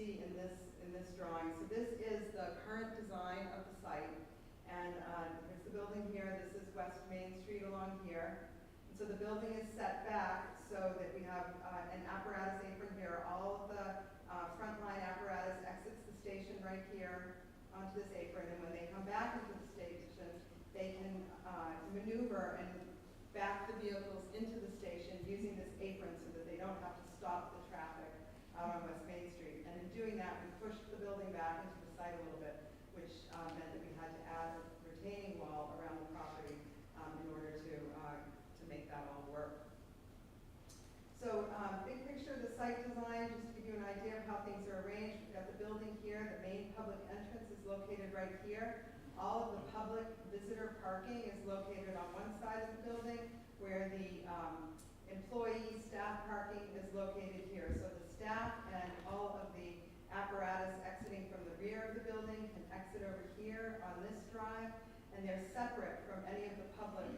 see in this drawing. So this is the current design of the site. And here's the building here. This is West Main Street along here. And so the building is set back so that we have an apparatus apron here. All of the frontline apparatus exits the station right here onto this apron. And when they come back into the station, they can maneuver and back the vehicles into the station using this apron so that they don't have to stop the traffic out on West Main Street. And in doing that, we pushed the building back into the site a little bit, which meant that we had to add a retaining wall around the property in order to make that all work. So big picture of the site design, just to give you an idea of how things are arranged. We've got the building here. The main public entrance is located right here. All of the public visitor parking is located on one side of the building, where the employee staff parking is located here. So the staff and all of the apparatus exiting from the rear of the building can exit over here on this drive, and they're separate from any of the public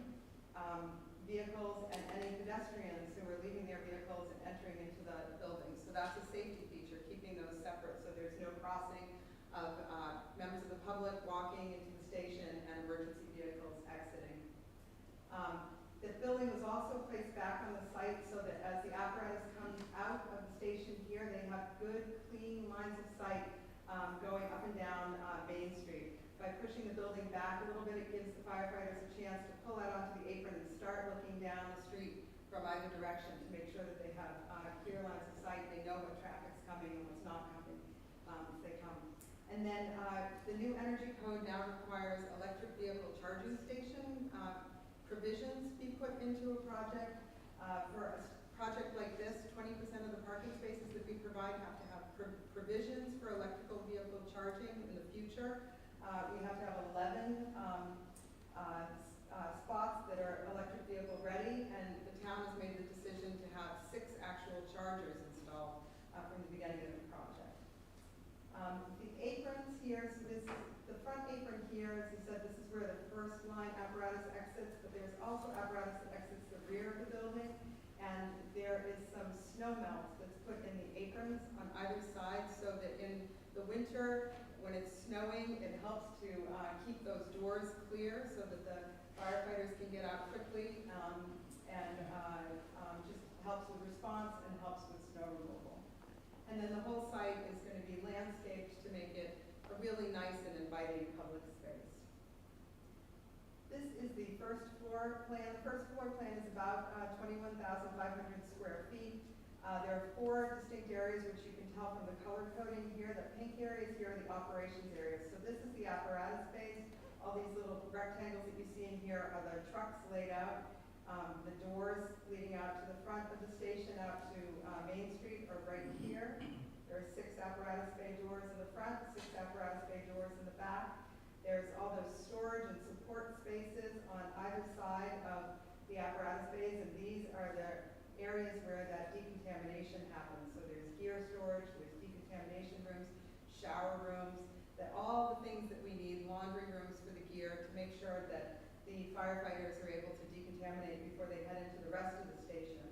vehicles and any pedestrians who are leaving their vehicles and entering into the building. So that's a safety feature, keeping those separate so there's no crossing of members of the public walking into the station and emergency vehicles exiting. The building was also placed back on the site so that as the apparatus comes out of the station here, they have good, clean lines of sight going up and down Main Street. By pushing the building back a little bit, it gives the firefighters a chance to pull out onto the apron and start looking down the street from either direction to make sure that they have clear lines of sight. They know what traffic's coming and what's not coming as they come. And then the new energy code now requires electric vehicle charging station provisions be put into a project. For a project like this, 20% of the parking spaces that we provide have to have provisions for electrical vehicle charging in the future. We have to have 11 spots that are electric vehicle ready, and the town has made the decision to have 6 actual chargers installed from the beginning of the project. The aprons here, so this is the front apron here, as you said, this is where the first line apparatus exits, but there's also apparatus that exits the rear of the building, and there is some snow melt that's put in the aprons on either side so that in the winter, when it's snowing, it helps to keep those doors clear so that the firefighters can get out quickly and just helps with response and helps with snow removal. And then the whole site is going to be landscaped to make it a really nice and inviting public space. This is the first floor plan. The first floor plan is about 21,500 square feet. There are 4 distinct areas, which you can tell from the color coding here. The pink areas here are the operations areas. So this is the apparatus space. All these little rectangles that you see in here are the trucks laid out. The doors leading out to the front of the station out to Main Street are right here. There are 6 apparatus bay doors in the front, 6 apparatus bay doors in the back. There's all those storage and support spaces on either side of the apparatus bays, and these are the areas where that decontamination happens. So there's gear storage, there's decontamination rooms, shower rooms, that all the things that we need, laundry rooms for the gear to make sure that the firefighters are able to decontaminate before they head into the rest of the station.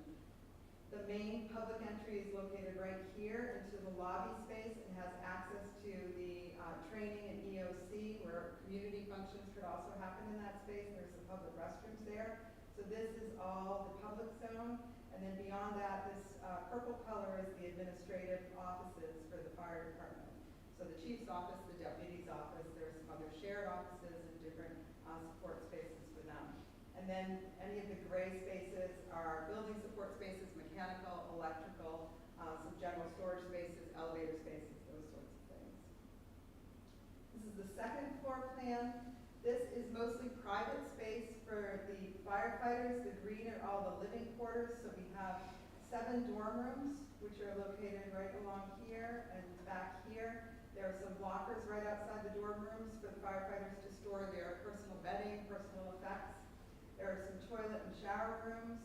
The main public entry is located right here into the lobby space and has access to the training and EOC, where community functions could also happen in that space. There's some public restrooms there. So this is all the public zone. And then beyond that, this purple color is the administrative offices for the fire department. So the chief's office, the deputy's office, there's some other shared offices and different support spaces for them. And then any of the gray spaces are building support spaces, mechanical, electrical, some general storage spaces, elevator spaces, those sorts of things. This is the second floor plan. This is mostly private space for the firefighters. The green are all the living quarters. So we have 7 dorm rooms, which are located right along here and back here. There are some lockers right outside the dorm rooms for the firefighters to store their personal bedding, personal effects. There are some toilet and shower rooms.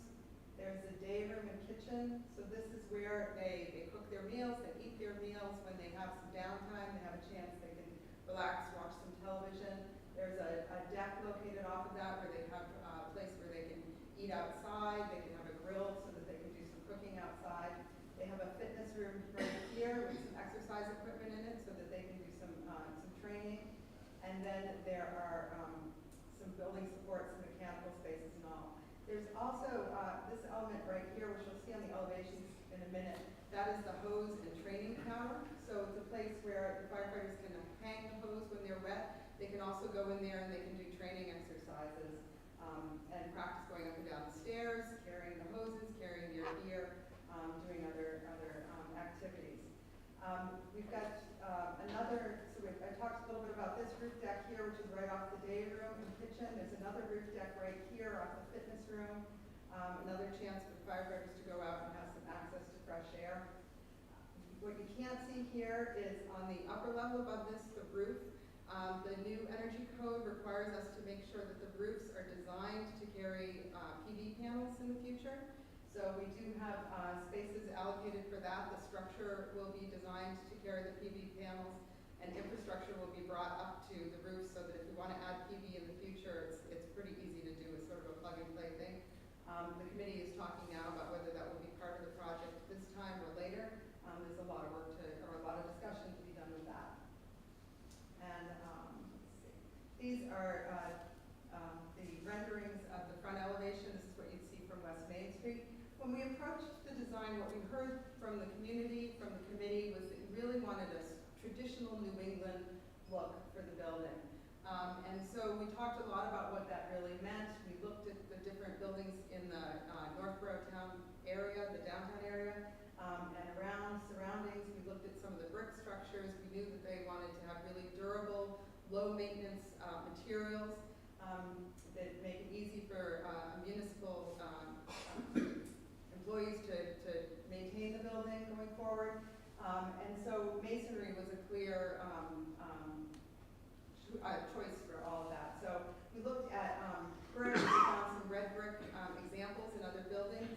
There's a day room and kitchen. So this is where they cook their meals, they eat their meals when they have some downtime, they have a chance, they can relax, watch some television. There's a deck located off of that where they have a place where they can eat outside, they can have a grill so that they can do some cooking outside. They have a fitness room right here with some exercise equipment then there are some building supports and mechanical spaces and all. There's also this element right here, which you'll see on the elevations in a minute. That is the hose and training tower. So it's a place where the firefighters can hang the hose when they're wet. They can also go in there and they can do training exercises and practice going up and down the stairs, carrying the hoses, carrying their gear, doing other activities. We've got I talked a little bit about this roof deck here, which is right off the day room and kitchen. There's another roof deck right here off the fitness room. Another chance for firefighters to go out and have some access to fresh air. What you can't see here is on the upper level above this, the roof. The new energy code requires us to make sure that the roofs are designed to carry PV panels in the future. So we do have spaces allocated for that. The structure will be designed to carry the PV panels, and infrastructure will be brought up to the roof so that if you want to add PV in the future, it's pretty easy to do. It's sort of a plug-and-play thing. The committee is talking now about whether that will be part of the project this time or later. There's a lot of work or a lot of discussion to be done with that. And let's see. These are the renderings of the front elevation. This is what you'd see from West Main Street. When we approached the design, what we heard from the community, from the committee, was that we really wanted a traditional New England look for the building. And so we talked a lot about what that really meant. We looked at the different buildings in the Northborough town area, the downtown area, and around surroundings. We looked at some of the brick structures. We knew that they wanted to have really durable, low maintenance materials that make it easy for municipal employees to maintain the building going forward. And so masonry was a clear choice for all of that. So we looked at brick, we found some red brick examples in other buildings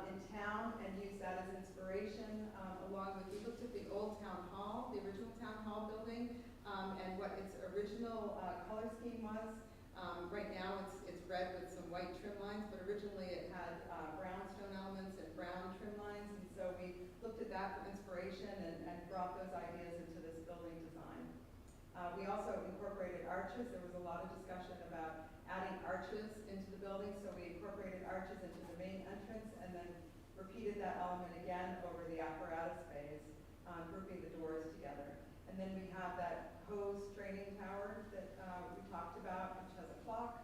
in town and used that as inspiration, along with, we looked at the old town hall, the original town hall building, and what its original color scheme was. Right now it's red with some white trim lines, but originally it had brownstone elements and brown trim lines, and so we looked at that for inspiration and brought those ideas into this building design. We also incorporated arches. There was a lot of discussion about adding arches into the building, so we incorporated arches into the main entrance and then repeated that element again over the apparatus bays, grouping the doors together. And then we have that hose training tower that we talked about, which has a clock.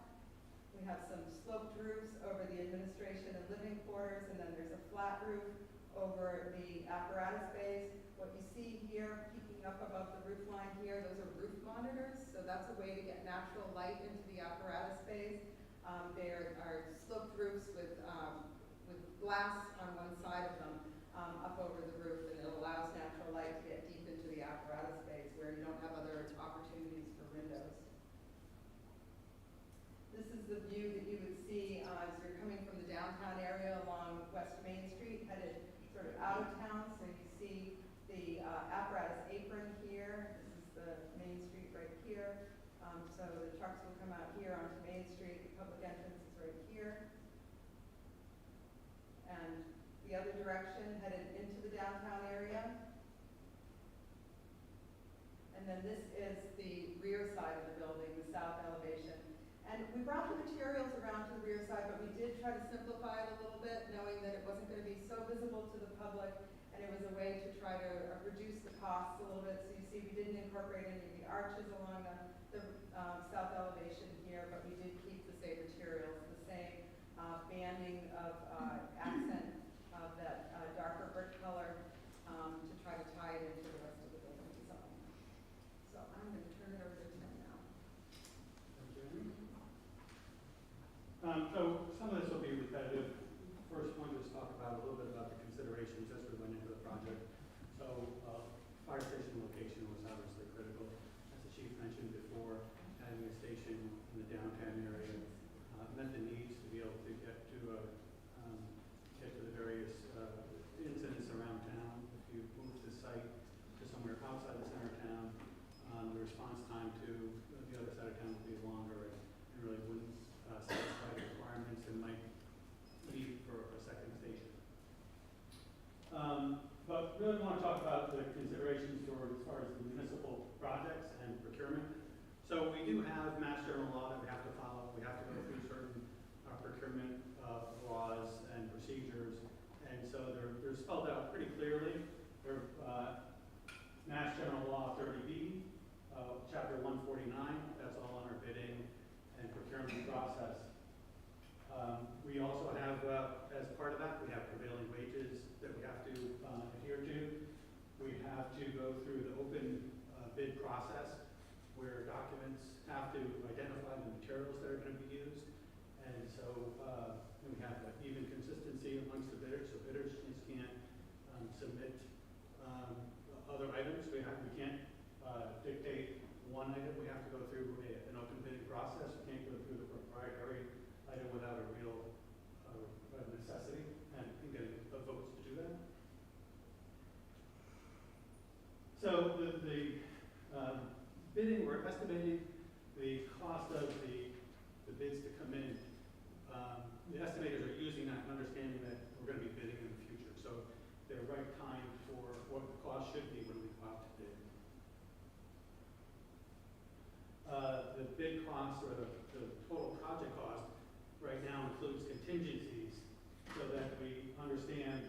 We have some sloped roofs over the administration and living quarters, and then there's a flat roof over the apparatus bays. What you see here, peeking up above the roof line here, those are roof monitors, so that's a way to get natural light into the apparatus bays. There are sloped roofs with glass on one side of them up over the roof, and it allows natural light to get deep into the apparatus bays where you don't have other opportunities for windows. This is the view that you would see as you're coming from the downtown area along West Main Street, headed sort of out of town. So you see the apparatus apron here. This is the Main Street right here. So the trucks will come out here onto Main Street. The public entrance is right here. And the other direction, headed into the downtown area. And then this is the rear side of the building, the south elevation. And we brought the materials around to the rear side, but we did try to simplify it a little bit, knowing that it wasn't going to be so visible to the public, and it was a way to try to reduce the costs a little bit. So you see we didn't incorporate any of the arches along the south elevation here, but we did keep the same materials, the same banding of accent of that darker brick color to try to tie it into the rest of the building design. So I'm going to turn it over to Tim now. So some of this will be repetitive. First one, just talk about a little bit about the considerations as we went into the project. So fire station location was obviously critical. As the chief mentioned before, having a station in the downtown area met the needs to be able to get to the various incidents around town. If you move the site to somewhere outside the center of town, the response time to the other side of town would be longer and really wouldn't satisfy the requirements and might leave for a second station. But really want to talk about the do have Mass General law that we have to follow. We have to go through certain procurement laws and procedures. And so they're spelled out pretty clearly. They're Mass General Law 30B, Chapter 149, that's all on our bidding and procurement process. We also have, as part of that, we have prevailing wages that we have to adhere to. We have to go through the open bid process where documents have to identify the materials that are going to be used. And so we have even consistency amongst the bidders, so bidders just can't submit other items. We can't dictate one item. We have to go through an open bidding process. We can't go through the proprietary item without a real necessity and getting the votes to do that. So the bidding, we're estimating the cost of the bids to come in. The estimators are using that and understanding that we're going to be bidding in the future. So they're right time for what the cost should be when we go out to bid. The bid cost or the total project cost right now includes contingencies so that we understand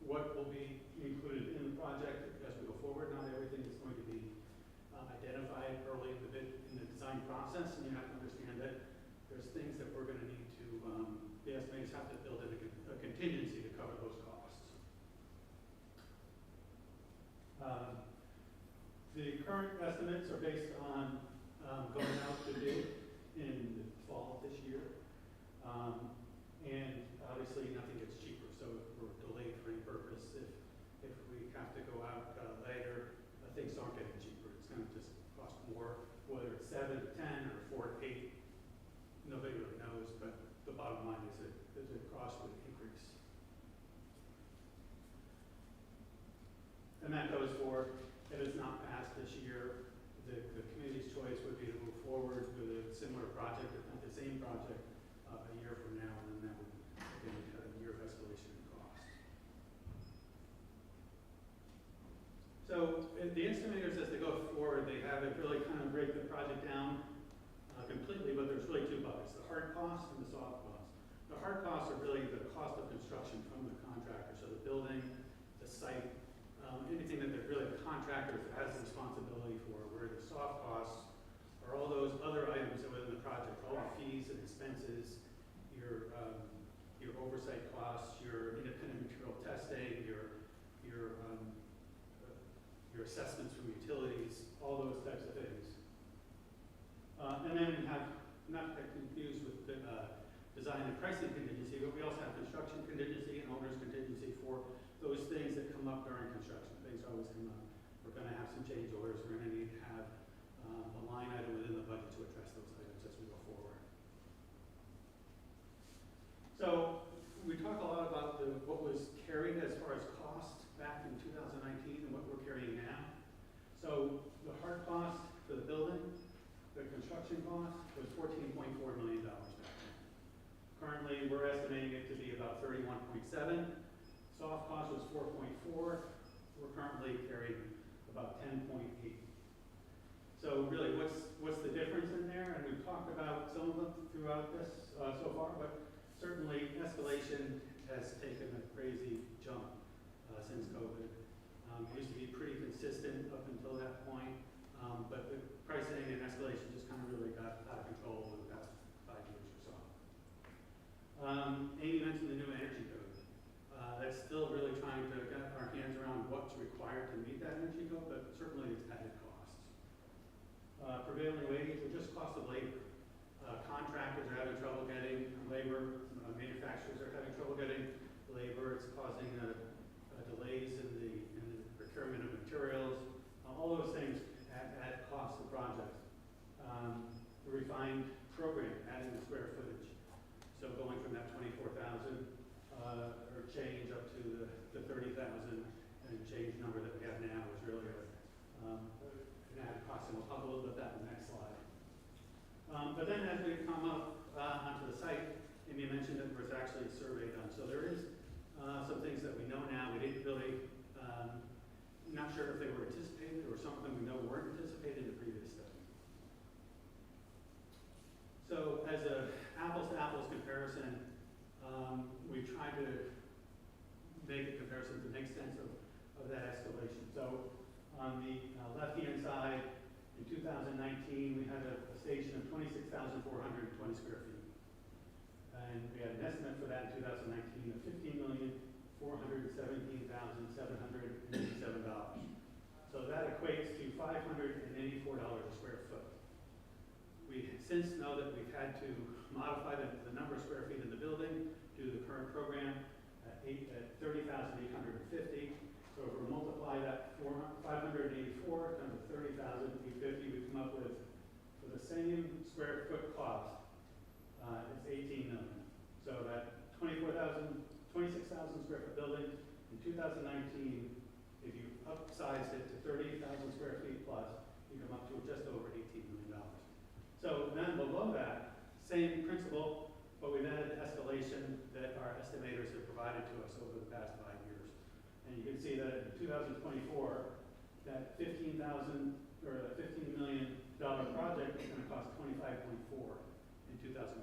what will be included in the project as we go forward. Not everything is going to be identified early in the bid, in the design process, and you have to understand that there's things that we're going to need to, the estimators have to build in a contingency to cover those costs. The current estimates are based on going out to bid in the fall of this year. And obviously nothing gets cheaper, so we're delayed for any purpose. If we have to go out later, things aren't getting cheaper. It's going to just cost more, whether it's 7 to 10 or 4 to 8. Nobody really knows, but the bottom line is that the cost would increase. And that goes for, if it's not passed this year, the committee's choice would be to move forward with a similar project, if not the same project, a year from now, and then that would, again, have a year of escalation in cost. So the estimators, as they go forward, they have it really kind of break the project down completely, but there's really two buckets, the hard costs and the soft costs. The hard costs are really the cost of construction from the contractor, so the building, the site, anything that really the contractor has the responsibility for, where the soft costs are all those other items that within the project, all the fees and expenses, your oversight costs, your independent material testing, your assessments from utilities, all those types of things. And then we have, not to get confused with the design and pricing contingency, but we also have construction contingency and owner's contingency for those things that come up during construction. Things always come up. We're going to have some change orders. We're going to need to have a line item within the budget to address those items as we go forward. So we talk a lot about what was carried as far as cost back in 2019 and what we're carrying now. So the hard cost for the building, the construction cost was $14.4 million back then. Currently, we're estimating it to be about 31.7. Soft cost was 4.4. We're currently carrying about 10.8. So really, what's the difference in there? And we've talked about some of them throughout this so far, but certainly escalation has taken a crazy jump since COVID. It used to be pretty consistent up until that point, but the pricing and escalation just kind of really got out of control over the past 5 years or so. Amy mentioned the new energy code. That's still really trying to get our hands around what's required to meet that energy code, but certainly it's added costs. Prevailing wage, or just cost of labor. Contractors are having trouble getting labor. Manufacturers are having trouble getting labor. It's causing delays in the procurement of materials. All those things add cost to projects. The refined program, adding the square footage. So going from that 24,000 or change up to the 30,000 and change number that we have now is really an added cost. And we'll talk a little bit about that in the next slide. But then as we come up onto the site, Amy mentioned that there was actually a survey done. So there is some things that we know now. We didn't really, not sure if they were anticipated or something we know weren't anticipated in the previous study. had to make a comparison to make sense of that escalation. So on the left-hand side, in 2019, we had a station of 26,420 square feet. And we had an estimate for that in 2019 of $15,417,787. So that equates to $584 a square foot. We since know that we've had to modify the number of square feet in the building due to the current program at 30,850. So if we multiply that 584 times 30,850, we come up with, for the same square foot cost, it's 18 million. So that 26,000 square foot building in 2019, if you upsized it to 30,000 square feet plus, you come up to just over $18 million. So then below that, same principle, but we've added the escalation that our estimators have provided to us over the past 5 years. And you can see that in 2024, that $15 million project is going to cost 25.4 in 2024.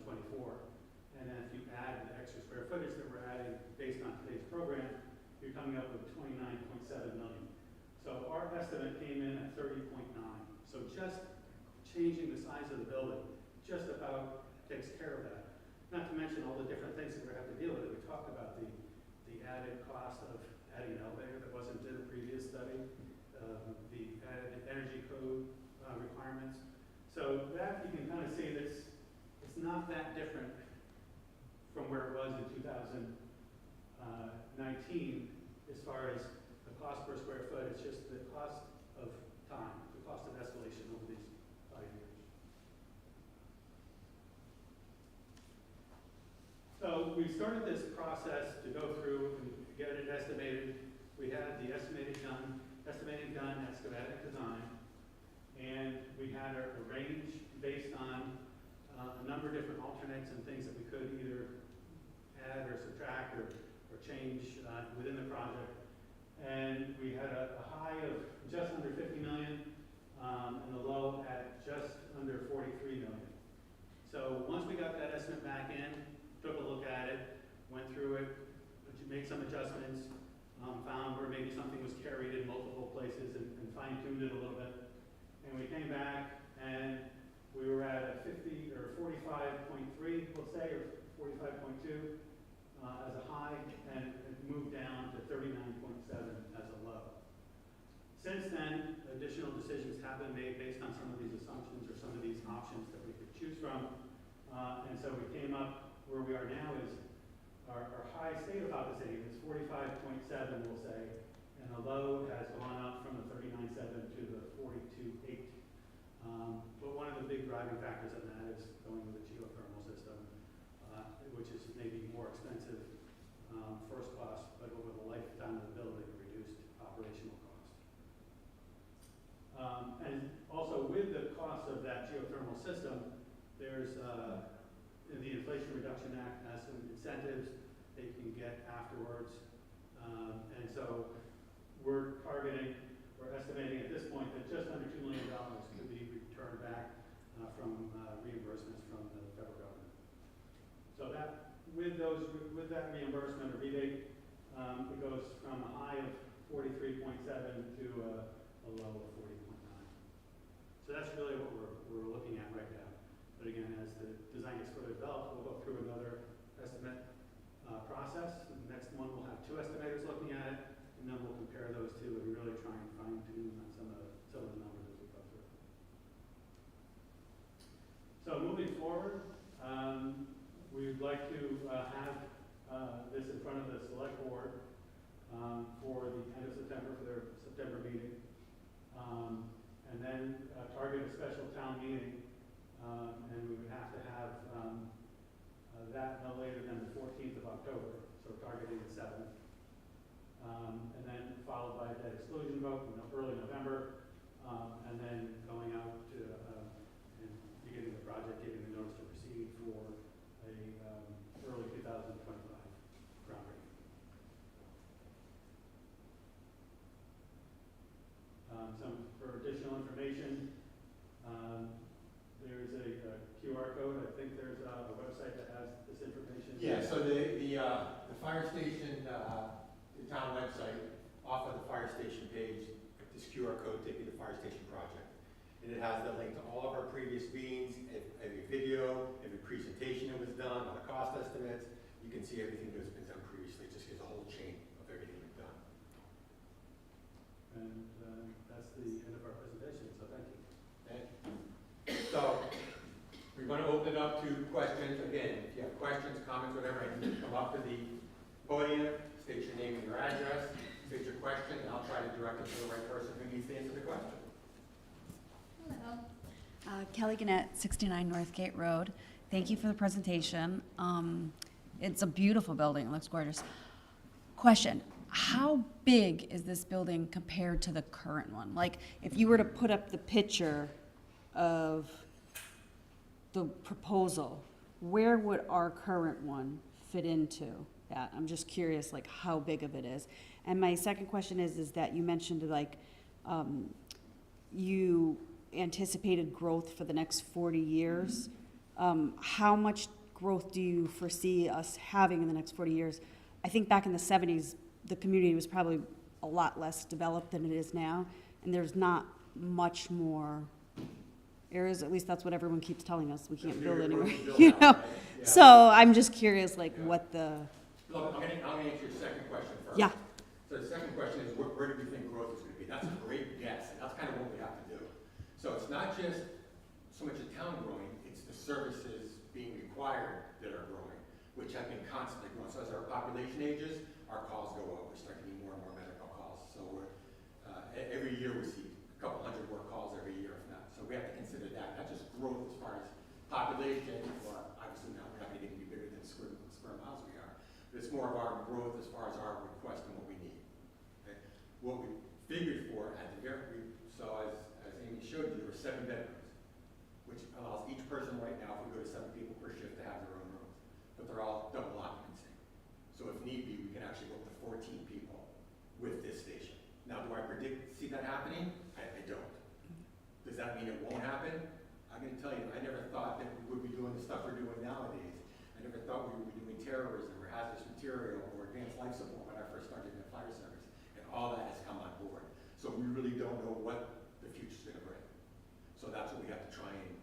And then if you add the extra square footage that we're adding based on today's program, you're coming up with 29.7 million. So our estimate came in at 30.9. So just changing the size of the building just about takes care of that. Not to mention all the different things that we have to deal with. We talked about the added cost of adding an elevator that wasn't in the previous study, the added energy code requirements. So that you can kind of see that it's not that different from where it was in 2019 as far as the cost per square foot. It's just the cost of time, the cost of escalation over these 5 years. So we started this process to go through and get it estimated. We had the estimating done at schematic design, and we had a range based on a number of different alternates and things that we could either add or subtract or change within the project. And we had a high of just under 50 million and the low at just under 43 million. So once we got that estimate back in, took a look at it, went through it, made some adjustments, found where maybe something was carried in multiple places and fine-tuned it a little bit. And we came back and we were at a 50 or 45.3, we'll say, or 45.2 as a high, and it moved down to 39.7 as a low. Since then, additional decisions have been made based on some of these assumptions or some of these options that we could choose from. And so we came up where we are now is our high stayed about the same. It's 45.7, we'll say, and the low has gone up from the 39.7 to the 42.8. But one of the big driving factors in that is going with a geothermal system, which is maybe more expensive first cost, but over the lifetime of the building, reduced operational cost. And also with the cost of that geothermal system, there's in the Inflation Reduction Act has some incentives that you can get afterwards. And so we're estimating at this point that just under $2 million could be returned back from reimbursements from the federal government. So that with that reimbursement or rebate, it goes from a high of 43.7 to a low of 40.9. So that's really what we're looking at right now. But again, as the design gets further developed, we'll go through another estimate process. The next one we'll have 2 estimators looking at it, and then we'll compare those two and really try and fine tune on some of the numbers as we go through. So moving forward, we'd like to have this in front of the select board for the end of September, for their September meeting, and then target a special town meeting, and we would have to have that no later than the 14th of October, so targeting the 7th. And then followed by a debt exclusion vote in early November, and then going out to and beginning the project, giving the notice to proceed for a early 2025 groundbreaking. For additional information, there's a QR code. I think there's a website that has this information. Yeah, so the fire station, the town website, off of the fire station page, this QR code take you to the fire station project. And it has the link to all of our previous meetings, every video, every presentation that was done, all the cost estimates. You can see everything that's been done previously. It just gives a whole chain of everything we've done. And that's the end of our presentation, so thank you. Okay. So we're going to open it up to questions. Again, if you have questions, comments, whatever, you can come up to the podium, state your name and your address, state your question, and I'll try to direct it to the right person who needs to answer the question. Hello. Kelly Gannett, 69 Northgate Road. Thank you for the presentation. It's a beautiful building. It looks gorgeous. Question, how big is this building compared to the current one? Like, if you were to put up the picture of the proposal, where would our current one fit into that? I'm just curious, like, how big of it is. And my second question is that you mentioned, like, you anticipated growth for the next 40 years. How much growth do you foresee us having in the next 40 years? I think back in the 70s, the community was probably a lot less developed than it is now, and there's not much more areas, at least that's what everyone keeps telling us, we can't build anywhere, you know? Yeah. So I'm just curious, like, what the... Look, I'm going to answer your second question first. Yeah. So the second question is, where do we think growth is going to be? That's a great guess, and that's kind of what we have to do. So it's not just so much the town growing, it's the services being required that are growing, which have been constantly growing. So as our population ages, our calls go up. We're starting to need more and more medical calls. So we're, every year we see a couple hundred more calls every year, if not. So we have to consider that, not just growth as far as population, or obviously now we're not going to get any bigger than square miles we are. But it's more of our growth as far as our request and what we need. Okay? What we figured for at the very, so as Amy showed you, there were 7 bedrooms, which allows each person right now, if we go to 7 people per shift, to have their own rooms. But they're all double occupancy. So if need be, we can actually go up to 14 people with this station. Now, do I see that happening? I don't. Does that mean it won't happen? I'm going to tell you, I never thought that we would be doing the stuff we're doing nowadays. I never thought we would be doing terrorism or hazardous material or advanced life support when I first started in the fire service. And all that has come on board. So we really don't know what the future's going to bring. So that's what we have to try and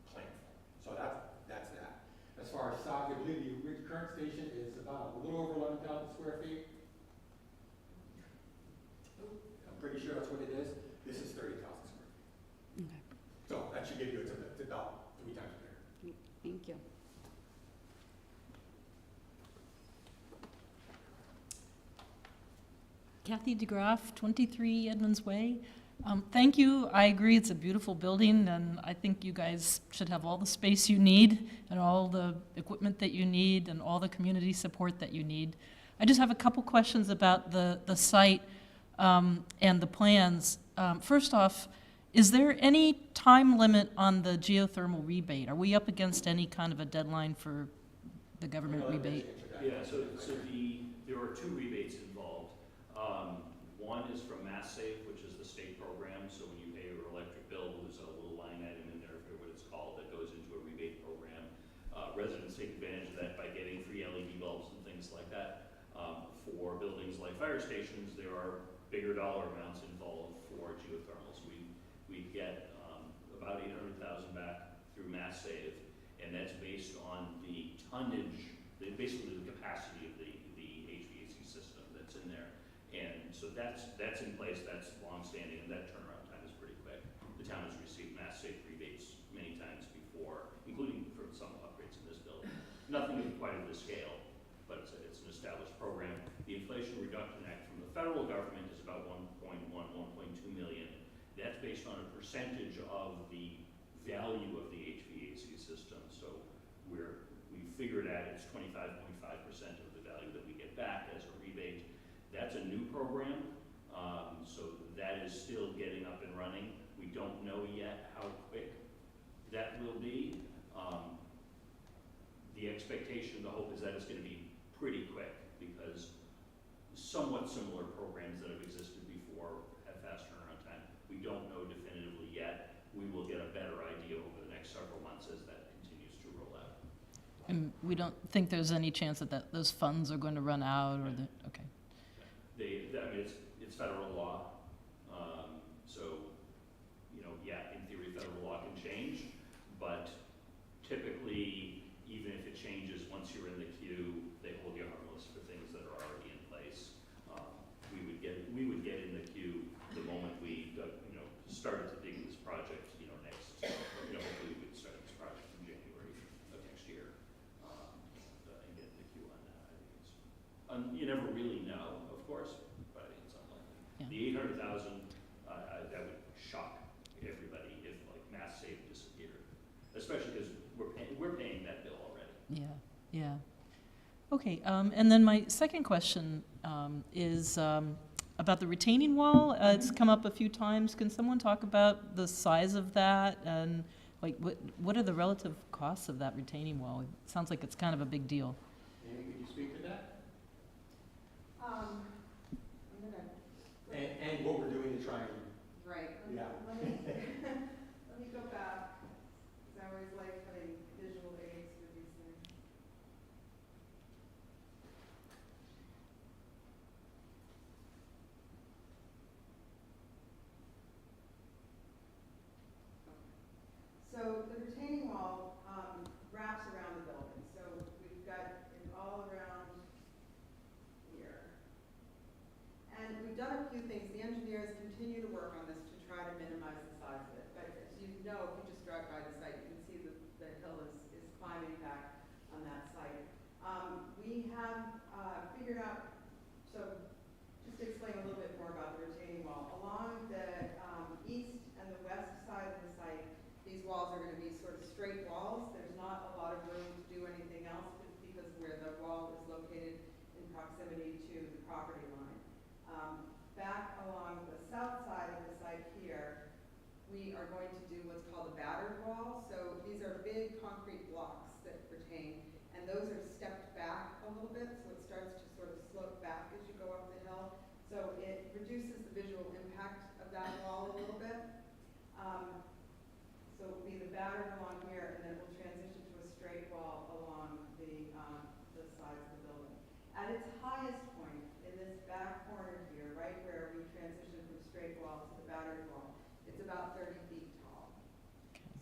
plan for. So that's that. As far as size, I believe the current station is about a little over 11,000 square feet. I'm pretty sure that's what it is. This is 30,000 square feet. Okay. So that should give you it's about 3 times bigger. Thank you. Kathy DeGraff, 23 Edmonds Way. Thank you. I agree it's a beautiful building, and I think you guys should have all the space you need and all the equipment that you need and all the community support that you need. I just have a couple questions about the site and the plans. First off, is there any time limit on the geothermal rebate? Are we up against any kind of a deadline for the government rebate? Yeah, so there are 2 rebates involved. One is from MassSave, which is the state program. So when you pay your electric bill, there's a little line item in there, I forget what it's called, that goes into a rebate program. Residents take advantage of that by getting free LED bulbs and things like that. For buildings like fire stations, there are bigger dollar amounts involved for geothermals. We get about 800,000 back through MassSave, and that's based on the tonnage, basically the capacity of the HVAC system that's in there. And so that's in place, that's long-standing, and that turnaround time is pretty quick. The town has received MassSave rebates many times before, including for some upgrades in this building. Nothing quite of this scale, but it's an established program. The Inflation Reduction Act from the federal government is about 1.1, 1.2 million. That's based on a percentage of the value of the HVAC system. So we figured out it's 25.5% of the value that we get back as a rebate. That's a new program, so that is still getting up and running. We don't know yet how quick that will be. The expectation, the hope is that it's going to be pretty quick, because somewhat similar programs that have existed before have fast turnaround time. We don't know definitively yet. We will get a better idea over the next several months as that continues to roll out. And we don't think there's any chance that those funds are going to run out, or the, okay. I mean, it's federal law, so, you know, yeah, in theory, federal law can change, but typically, even if it changes, once you're in the queue, they hold you harmless for things that are already in place. We would get in the queue the moment we, you know, started to dig this project, you know, hopefully we could start this project in January of next year, and get in the queue on that. I think it's, you never really know, of course, but I think it's unlikely. Yeah. The 800,000, that would shock everybody if like Mass Save disappeared, especially because we're paying that bill already. Yeah, yeah. Okay, and then my second question is about the retaining wall. It's come up a few times. Can someone talk about the size of that, and like what are the relative costs of that retaining wall? It sounds like it's kind of a big deal. Amy, could you speak to that? I'm gonna, And what we're doing to try and, right, yeah. let me, let me go back, because I always like having visual aids for these things. So the retaining wall wraps around the building. So we've got it all around here. And we've done a few things. The engineers continue to work on this to try to minimize the size of it. But as you know, if you just drive by the site, you can see the hill is climbing back on that site. We have figured out, so just to explain a little bit more about the retaining wall. Along the east and the west side of the site, these walls are going to be sort of straight walls. There's not a lot of room to do anything else because where the wall is located in proximity to the property line. Back along the south side of the site here, we are going to do what's called a battered wall. So these are big concrete blocks that retain, and those are stepped back a little bit, so it starts to sort of slope back as you go up the hill. So it reduces the visual impact of that wall a little bit. So it will be the battered along here, and then it will transition to a straight wall along the sides of the building. At its highest point, in this back corner here, right where we transition from straight wall to the battered wall, it's about 30 feet tall.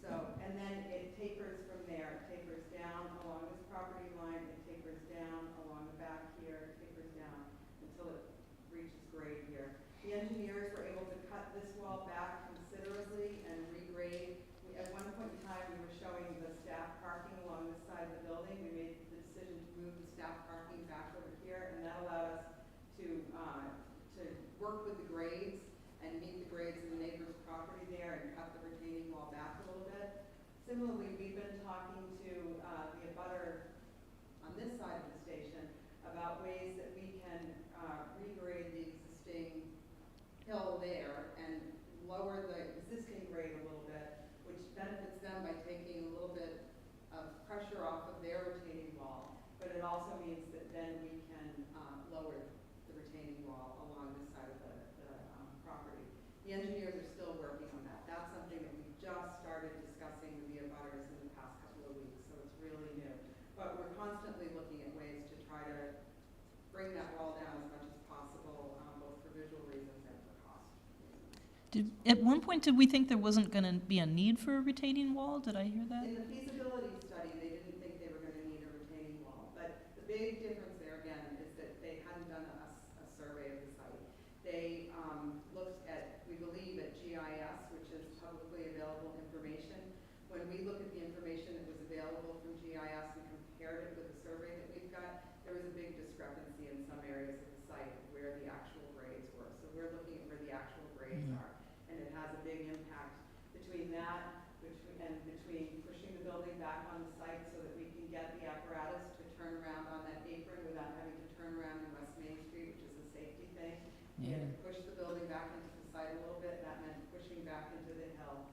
So, and then it tapers from there. It tapers down along this property line, it tapers down along the back here, it tapers down until it reaches grade here. The engineers were able to cut this wall back considerably and regrade. At one point in time, we were showing the staff parking along this side of the building. We made the decision to move the staff parking back over here, and that allowed us to work with the grades and meet the grades of the neighbor's property there and cut the retaining wall back a little bit. Similarly, we've been talking to the abutter on this side of the station about ways that we can regrade the existing hill there and lower the existing grade a little bit, which benefits them by taking a little bit of pressure off of their retaining wall, but it also means that then we can lower the retaining wall along this side of the property. The engineers are still working on that. That's something that we just started discussing with the abutters in the past couple of weeks, so it's really new. But we're constantly looking at ways to try to bring that wall down as much as possible, both for visual reasons and for cost reasons. At one point, did we think there wasn't going to be a need for a retaining wall? Did I hear that? In the feasibility study, they didn't think they were going to need a retaining wall, but the big difference there again is that they hadn't done a survey of the site. They looked at, we believe, at GIS, which is publicly available information. When we look at the information that was available from GIS and compared it with the survey that we've got, there was a big discrepancy in some areas of the site of where the actual grades were. So we're looking at where the actual grades are, and it has a big impact between that and between pushing the building back on the site so that we can get the apparatus to turn around on that apron without having to turn around in West Main Street, which is a safety thing. We had to push the building back into the site a little bit. That meant pushing back into the hill.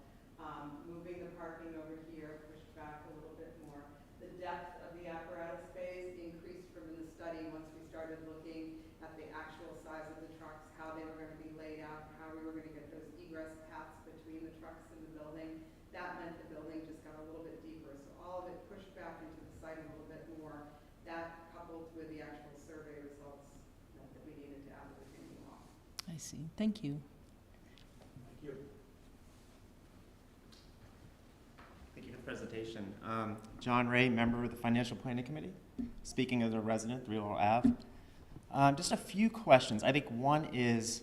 Moving the parking over here, pushed back a little bit more. The depth of the apparatus bays increased from in the study once we started looking at the actual size of the trucks, how they were going to be laid out, how we were going to get those egress paths between the trucks and the building. That meant the building just got a little bit deeper. So all of it pushed back into the site a little bit more. That coupled with the actual survey results meant that we needed to add the retaining wall. I see. Thank you. Thank you. Thank you for the presentation. John Ray, member of the Financial Planning Committee, speaking as a resident, 3 Laurel Ave. Just a few questions. I think one is,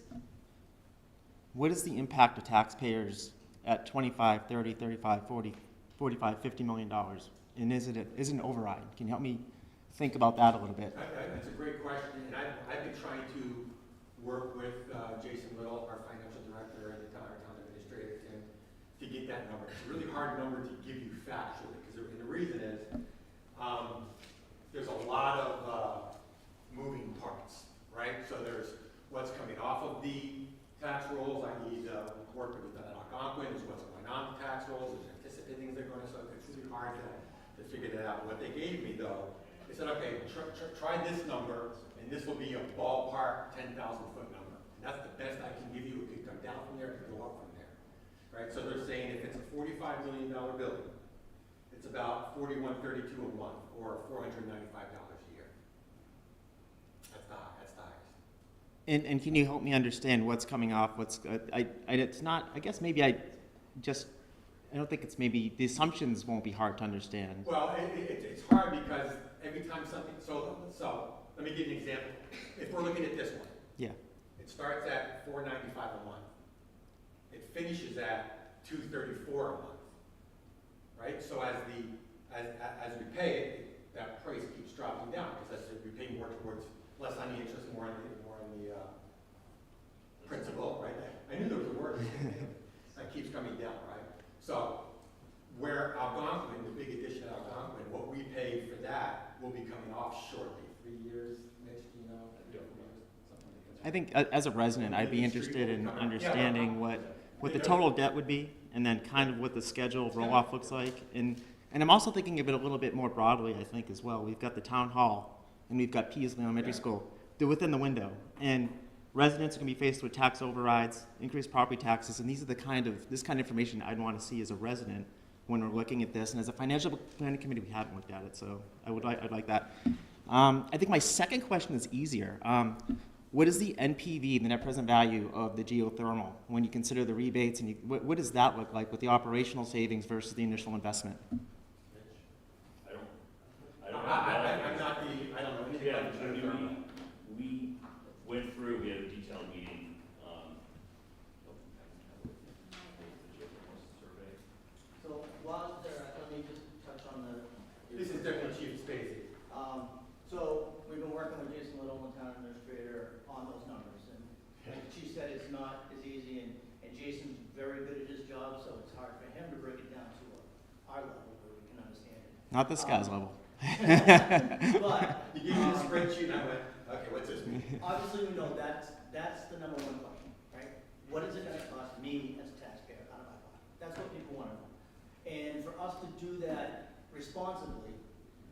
what is the impact of taxpayers at 25, 30, 35, 40, 45, $50 million? And is it an override? Can you help me think about that a little bit? That's a great question, and I've been trying to work with Jason Little, our financial director, and our town administrator, to get that number. It's a really hard number to give you factually, because the reason is, there's a lot of moving parts, right? So there's what's coming off of the tax rolls, i.e. the work that we've done at Algonquin, is what's going on with tax rolls, there's anticipated things they're going to, so it's really hard to figure that out. What they gave me though, they said, okay, try this number, and this will be a ballpark 10,000 foot number. And that's the best I can give you. It could come down from there, it could go up from there, right? So they're saying if it's a $45 million building, it's about $41.32 a month, or $495 a year. That's the highest. And can you help me understand what's coming off? It's not, I guess maybe I don't think it's maybe, the assumptions won't be hard to understand. Well, it's hard because every time something, so let me give you an example. If we're looking at this one, Yeah. it starts at $495 a month. It finishes at $234 a month, right? So as we pay it, that price keeps dropping down because as we pay more towards less on the interest, more on the principal, right? I knew there was a word that keeps coming down, right? So where Algonquin, the big addition of Algonquin, what we paid for that will be coming off shortly. 3 years, next, something like that. I think as a resident, I'd be interested in understanding what the total debt would be, and then kind of what the schedule of roll-off looks like. And I'm also thinking of it a little bit more broadly, I think, as well. We've got the town hall, and we've got Peasley Elementary School. They're within the window, and residents are going to be faced with tax overrides, increased property taxes, and this kind of information I'd want to see as a resident when we're looking at this. And as a financial planning committee, we haven't looked at it, so I'd like that. I think my second question is easier. What is the NPV, the net present value of the geothermal, when you consider the rebates, and what does that look like with the operational savings versus the initial investment? I don't know anything Yeah, about geothermal. We went through, we had a detailed meeting, survey. So while there, let me just touch on the. This is definitely Chief Spacey. So we've been working with Jason Little, the town administrator, on those numbers, and like the chief said, it's not as easy, and Jason's very good at his job, so it's hard for him to break it down to our level where we can understand it. Not this guy's level. But You gave me a spreadsheet, and I went, okay, what's this mean? obviously, we know that's the number one question, right? What is it gonna cost me as a taxpayer out of my pocket? That's what people wanna know. And for us to do that responsibly,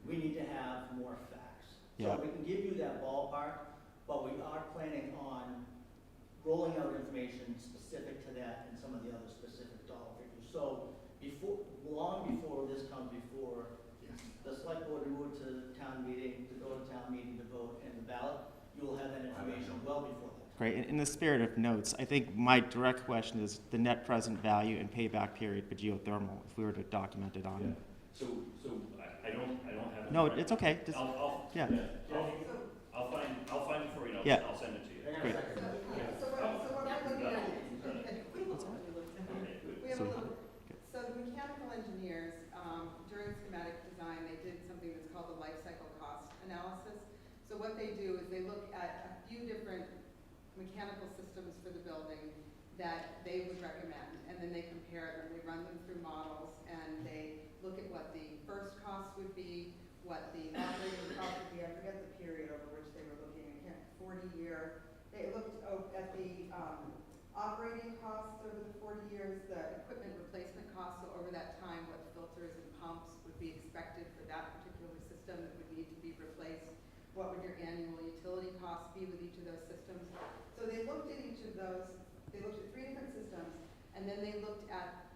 we need to have more facts. Yeah. So we can give you that ballpark, but we are planning on rolling out information specific to that and some of the other specific dollar figures. So long before this comes before the select board to move to town meeting, to go to town meeting to vote and the ballot, you will have that information well before that. Great. In the spirit of notes, I think my direct question is the net present value and payback period for geothermal, if we were to document it on. So I don't have. No, it's okay. Just, I'll yeah. I'll find it for you, and Yeah. I'll send it to you. Hang on Great. a second. So what we're looking at, we have So- a little, so the mechanical engineers, during schematic design, they did something that's called the life cycle cost analysis. So what they do is they look at a few different mechanical systems for the building that they would recommend, and then they compare them, they run them through models, and they look at what the first cost would be, what the operating cost would be, I forget the period over which they were looking, I can't, 40-year. They looked at the operating costs over the 40 years, the equipment replacement costs, so over that time, what filters and pumps would be expected for that particular system that would need to be replaced. What would your annual utility costs be with each of those systems? So they looked at each of those, they looked at 3 different systems, and then they looked at,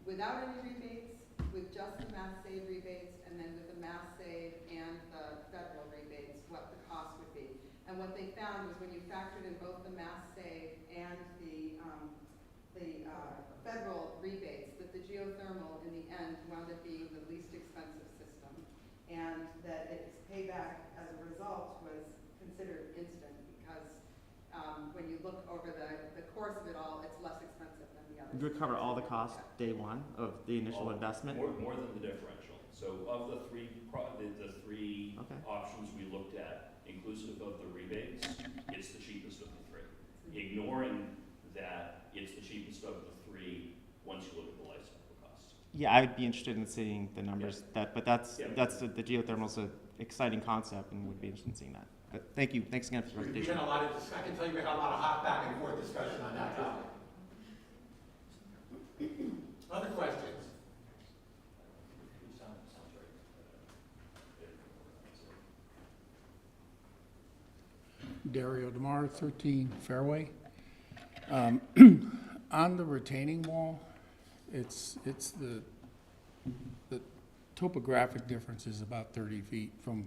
without any rebates, with just the Mass Save rebates and then with the Mass Save and the federal rebates, what the cost would be. And what they found was when you factored in both the Mass Save and the federal rebates, that the geothermal in the end wound up being the least expensive system, and that its payback as a result was considered instant because when you look over the course of it all, it's less expensive than the others. Would you recover all the costs day one of the initial investment? More than the differential. So of the three, the three Okay. options we looked at, inclusive of the rebates, it's the cheapest of the three. Ignoring that, it's the cheapest of the three once you look at the life cycle costs. Yeah, I'd be interested in seeing the numbers. But that's Yeah. the geothermal's an exciting concept, and would be interested in seeing that. But thank you. Thanks again for the We presentation. had a lot of, I can tell you we had a lot of hot back and forth discussion on that topic. Other questions? Sounds right. Dario DeMar, 13 Fairway. On the retaining wall, it's the topographic difference is about 30 feet from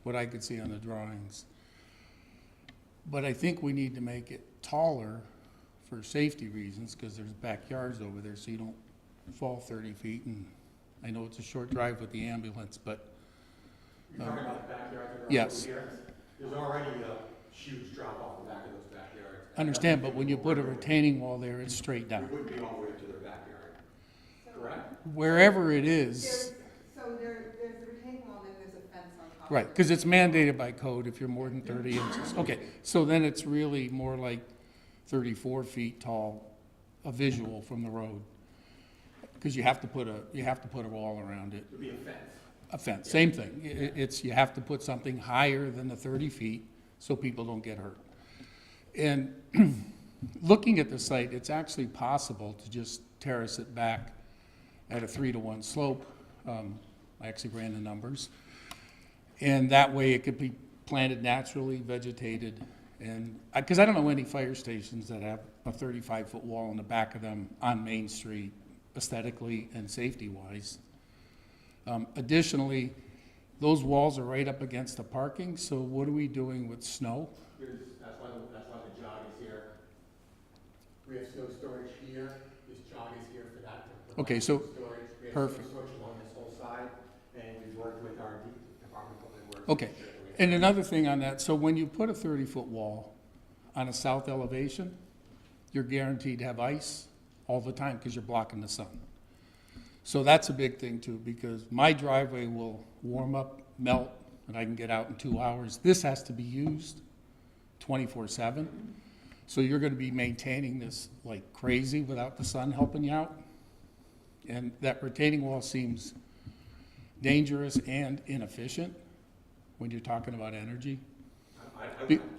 what I could see on the drawings. But I think we need to make it taller for safety reasons, because there's backyards over there, so you don't fall 30 feet. And I know it's a short drive with the ambulance, but You're talking about the backyards that are Yes. over here? There's already a huge drop off the back of those backyards. understand, but when you put a retaining wall there, it's straight We down. wouldn't be all the way up to their backyard, correct? Wherever it is, There's the retaining wall, and then there's a fence on top. right, because it's mandated by code if you're more than 30 inches. Okay, so then it's really more like 34 feet tall, a visual from the road. Because you have to put a wall around it, It would be a fence. a fence, same thing. You have to put something higher than the 30 feet so people don't get hurt. And looking at the site, it's actually possible to just terrace it back at a 3-to-1 slope. I actually ran the numbers. And that way it could be planted naturally, vegetated. And, because I don't know any fire stations that have a 35-foot wall in the back of them on Main Street aesthetically and safety-wise. Additionally, those walls are right up against the parking, so what are we doing with snow? That's why the jog is here. We have snow storage here, this jog is here for that. to provide Okay, so- storage. We have perfect. snow storage along this whole side, and we've worked with our Department of Public Works. Okay, and another thing on that, so when you put a 30-foot wall on a south elevation, you're guaranteed to have ice all the time because you're blocking the sun. So that's a big thing too, because my driveway will warm up, melt, and I can get out in 2 hours. This has to be used 24/7. So you're gonna be maintaining this like crazy without the sun helping you out. And that retaining wall seems dangerous and inefficient when you're talking about energy.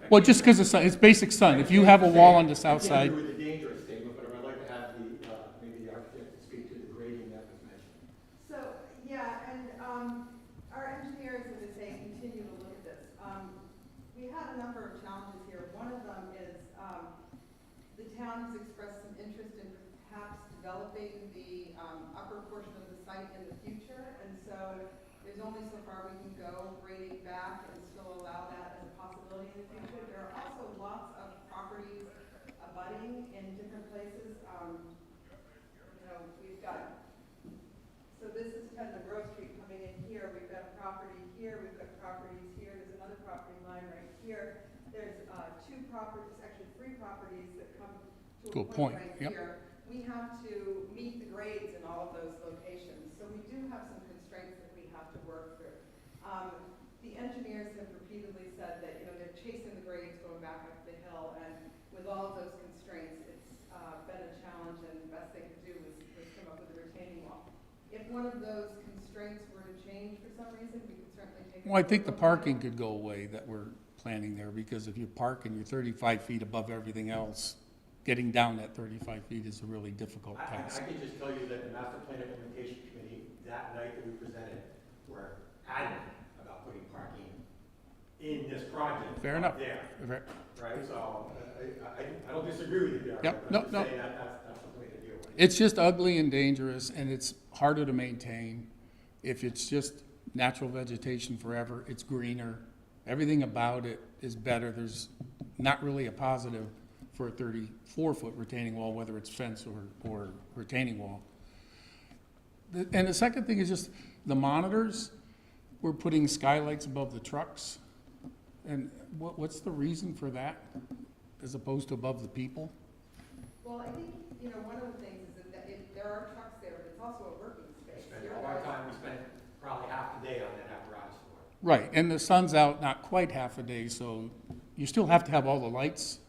Well, just because the sun, it's basic sun. If you have a wall on the south I side, can't agree with the dangerous statement, but I'd like to have maybe the architect speak to the grading that was mentioned. So, yeah, and our engineers, as I say, continue to look at this. We had a number of challenges here. One of them is the town has expressed some interest in perhaps developing the upper portion of the site in the future, and so there's only so far we can go grading back and still allow that as a possibility in the future. There are also lots of properties abutting in different places. We've got, so this is kind of Grove Street coming in here. We've got a property here, we've got properties here, there's another property line right here. There's two properties, actually three properties that come to a point right yep. here. We have to meet the grades in all of those locations, so we do have some constraints that we have to work through. The engineers have repeatedly said that, they're chasing the grades going back up the hill, and with all of those constraints, it's been a challenge, and the best they could do was come up with a retaining wall. If one of those constraints were to change for some reason, we could certainly take. well, I think the parking could go away that we're planning there, because if you park and you're 35 feet above everything else, getting down that 35 feet is a really difficult I task. can just tell you that the Master Plan Implementation Committee, that night that we presented, were adamant about putting parking in this project. Fair enough. There, Ver- right? So I don't disagree with you there. Yep, but I'm no, just no. saying that's something to deal with. It's just ugly and dangerous, and it's harder to maintain. If it's just natural vegetation forever, it's greener. Everything about it is better. There's not really a positive for a 34-foot retaining wall, whether it's fence or retaining wall. And the second thing is just the monitors. We're putting skylights above the trucks. And what's the reason for that, as opposed to above the people? Well, I think, one of the things is that there are trucks there, but it's also a working space. All our time, we spend probably half the day on that apparatus for it. Right, and the sun's out not quite half a day, so you still have to have all the lights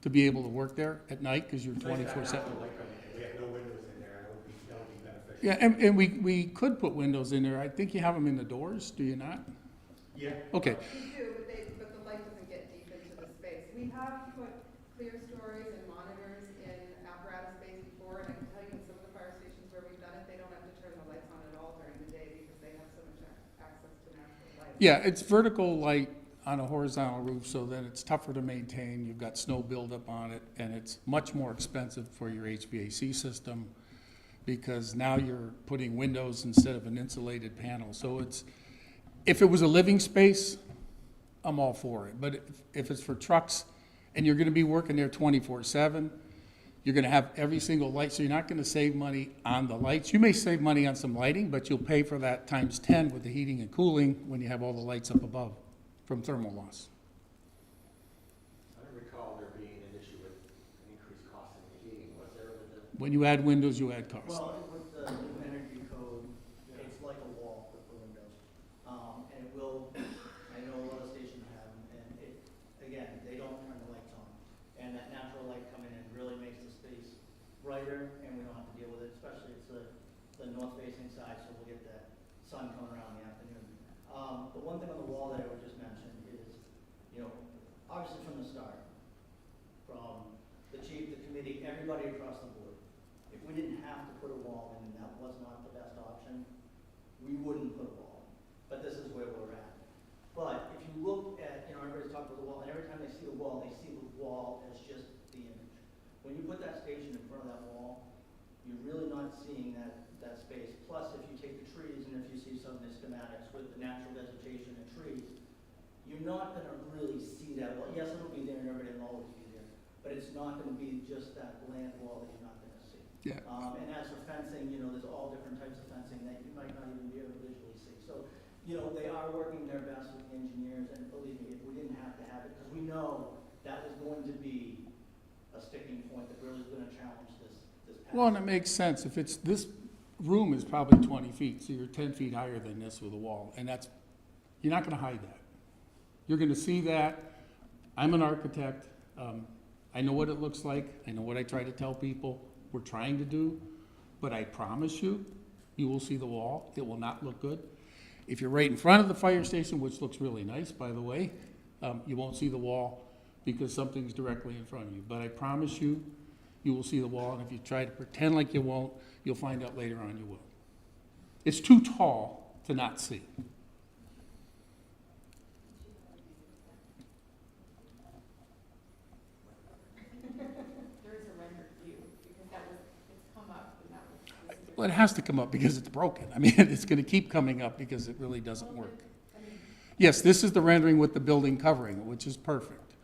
to be able to work there at night, because you're 24/7. We have no windows in there, that would be beneficial. Yeah, and we could put windows in there. I think you have them in the doors, do you not? Yeah. Okay, We do, but the light doesn't get deep into the space. We have put clear stories and monitors in apparatus space before, and I can tell you in some of the fire stations where we've done it, they don't have to turn the lights on at all during the day because they have so much access to natural light. yeah, it's vertical light on a horizontal roof, so then it's tougher to maintain. You've got snow buildup on it, and it's much more expensive for your HVAC system, because now you're putting windows instead of an insulated panel. So if it was a living space, I'm all for it. But if it's for trucks and you're gonna be working there 24/7, you're gonna have every single light, so you're not gonna save money on the lights. You may save money on some lighting, but you'll pay for that times 10 with the heating and cooling when you have all the lights up above from thermal loss. I don't recall there being an issue with an increased cost in the heating, was there with the? When you add windows, you add cost. Well, with the new energy code, it's like a wall with the windows. And it will, I know a lot of stations have them, and again, they don't turn the lights on. And that natural light coming in really makes the space brighter, and we don't have to deal with it, especially it's the north facing side, so we'll get that sun coming around in the afternoon. The one thing on the wall that I would just mention is, obviously from the start, from the chief, the committee, everybody across the board, if we didn't have to put a wall in and that was not the best option, we wouldn't put a wall in. But this is where we're at. But if you look at, everybody's talking about the wall, and every time they see the wall as just the image. When you put that station in front of that wall, you're really not seeing that space. Plus, if you take the trees, and if you see some of the schematics with the natural vegetation and trees, you're not gonna really see that wall. Yes, it'll be there and everybody will always be there, but it's not gonna be just that bland wall that you're not gonna see. Yeah. And as for fencing, there's all different types of fencing that you might not even be able to visually see. So, they are working their best with the engineers, and believe me, if we didn't have to have it, because we know that was going to be a sticking point that really is gonna challenge this path. Well, and it makes sense. If it's, this room is probably 20 feet, so you're 10 feet higher than this with a wall, and you're not gonna hide that. You're gonna see that. I'm an architect. I know what it looks like. I know what I try to tell people we're trying to do, but I promise you, you will see the wall. It will not look good. If you're right in front of the fire station, which looks really nice, by the way, you won't see the wall because something's directly in front of you. But I promise you, you will see the wall, and if you try to pretend like you won't, you'll find out later on you will. It's too tall to not see. Well, it has to come up because it's broken. I mean, it's going to keep coming up because it really doesn't work. Yes, this is the rendering with the building covering it, which is perfect,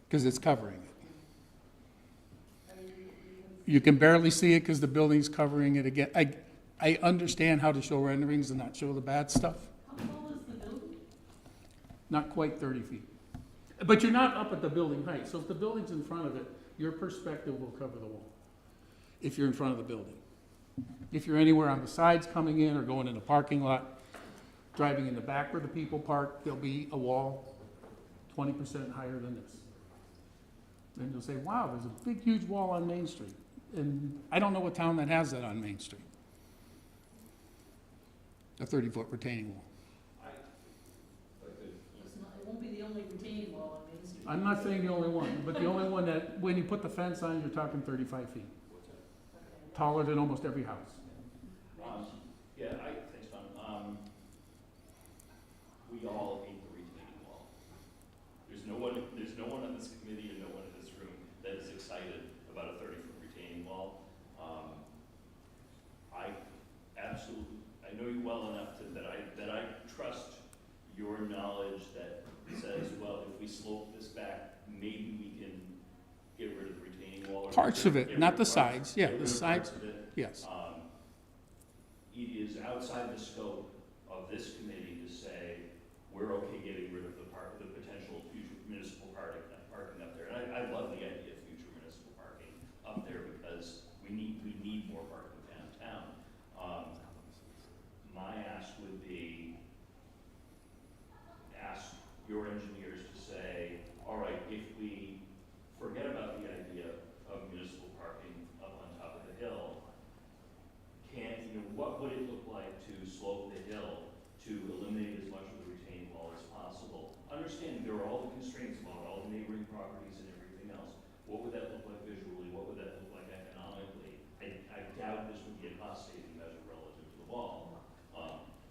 because it's covering it. You can barely see it because the building's covering it again. I understand how to show renderings and not show the bad stuff. How tall is the building? Not quite 30 feet. But you're not up at the building height, so if the building's in front of it, your perspective will cover the wall, if you're in front of the building. If you're anywhere on the sides coming in or going in the parking lot, driving in the back where the people park, there'll be a wall 20% higher than this. And you'll say, wow, there's a big, huge wall on Main Street. And I don't know what town that has that on Main Street. A 30-foot retaining wall. It won't be the only retaining wall on Main Street. I'm not saying the only one, but the only one that, when you put the fence on, you're talking 35 feet. Taller than almost every house. Thanks, Tom. We all hate the retaining wall. There's no one on this committee and no one in this room that is excited about a 30-foot retaining wall. engineering knowledge that says, well, if we slope this back, maybe we can get rid of the retaining wall? or Parts of it, get not rid the of parts- sides. Yeah, get the rid of sides, parts of it? yes. It is outside the scope of this committee to say, we're okay getting rid of the potential future municipal parking up there. And I love the idea of future municipal parking up there because we need more parking downtown. My ask would be, ask your engineers to say, all right, if we forget about the idea of municipal parking up on top of the hill, what would it look like to slope the hill to eliminate as much of the retaining wall as possible? Understanding there are all the constraints about all the neighboring properties and everything else. What would that look like visually? What would that look like economically? I doubt this would be a cost-saving measure relative to the wall.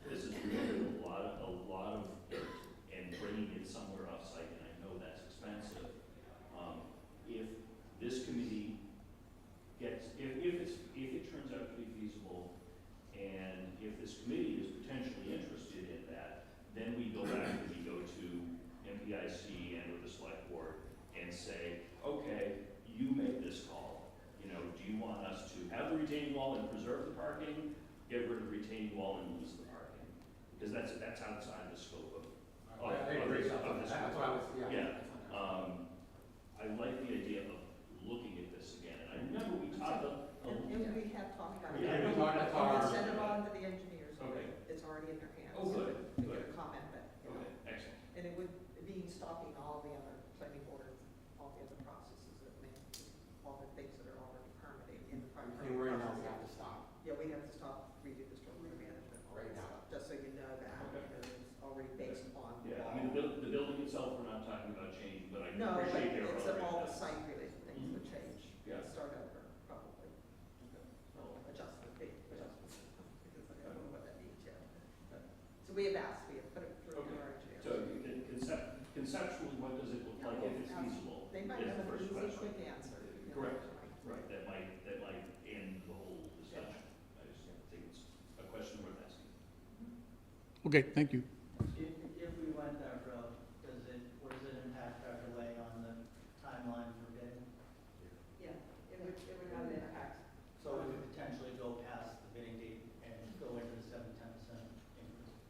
This is really a lot of dirt and bringing it somewhere off-site, and I know that's expensive. If this committee if it turns out to be feasible, and if this committee is potentially interested in that, then we go back and we go to MPIC and with the select board and say, okay, you make this call. Do you want us to have the retaining wall and preserve the parking, get rid of the retaining wall and lose the parking? Because that's outside the scope of I agree. this. That's why I was, Yeah. I like the idea of looking at this again, and I remember we talked And we have talked about it. Yeah, we talked about We it. sent it on to the engineers. Okay. It's already in their hands. Oh, good, To good. get a comment, but, Okay, excellent. and it would be stopping all the other planning board, all the other processes that all the things that are already permitted in the And permitting right now, we process. have to stop. Yeah, we have to stop, redo the stormwater management, all Right that now. stuff, just so you know that, Okay. because it's already based on. Yeah, law. I mean, the building itself, we're not talking about changing, but I No, but appreciate their it's already. all the site-related things would change. Yeah. Start over, probably. So, Adjustment, big adjustments, because I don't know what that means yet. So we have asked, we have put it through Okay. our engineers. So conceptually, what does it look like if it's feasible? They might is have the an first easy, question. quick answer. Correct. Right, that might end the whole discussion. I just think it's a question worth asking. Okay, thank you. If we went that route, does it impact our delay on the timeline for bidding? Yeah, it would have an impact. So we could potentially go past the bidding date and go into the 7-10% increase?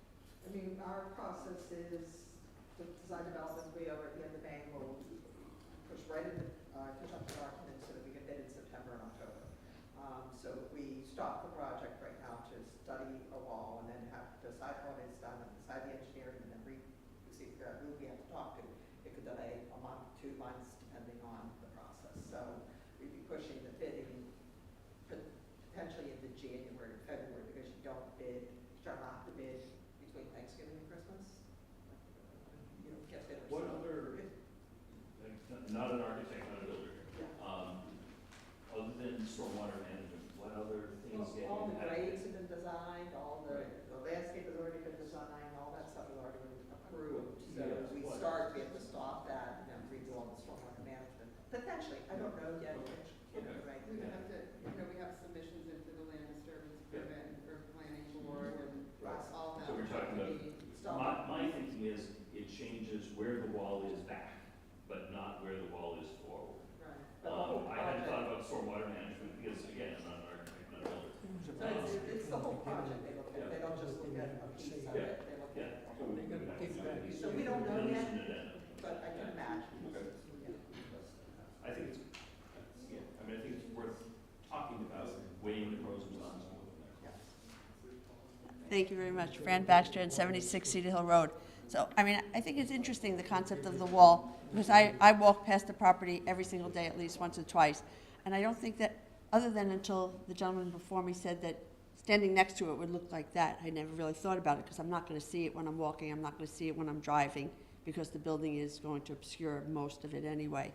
I mean, our process is, the design development will be over at the end of May, we'll push right into, push up the documents so that we can bid in September and October. So we stop the project right now to study a wall and then have to decide how it's done and decide the engineering and then see who we have to talk to. It could delay a month, 2 months, depending on the process. So we'd be pushing the bidding potentially into January, February, because you don't have to bid between Thanksgiving and Christmas. Get bidders. What other, not an architect, not a builder, Yeah. other than stormwater management, what other things get All the impacted? grades have been designed, all the landscape has already been designed, all that stuff has already been approved. So Yeah. as we start, we have to stop that and then redo all the stormwater management. Potentially, I don't know yet, Okay. which, Okay. right. We have to, we have submissions into the land disturbance permit and for planning board and Right. all that. So we're talking about, Stop. my thinking is it changes where the wall is back, but not where the wall is forward. Right. But the whole I hadn't project- thought about stormwater management because again, I'm not an architect, not a builder. So it's the whole project they look at, they don't just look at a piece of Yeah. it, they look Yeah. at the So whole we thing. could- So we don't know yet, Listen to that. but I can imagine. Okay. Yeah. I think it's, I mean, I think it's worth talking about, weighing the pros and cons. Thank you very much. Fran Baxter at 76 Cedar Hill Road. So, I mean, I think it's interesting, the concept of the wall, because I walk past the property every single day, at least once or twice. And I don't think that, other than until the gentleman before me said that standing next to it would look like that, I never really thought about it, because I'm not going to see it when I'm walking, I'm not going to see it when I'm driving, because the building is going to obscure most of it anyway.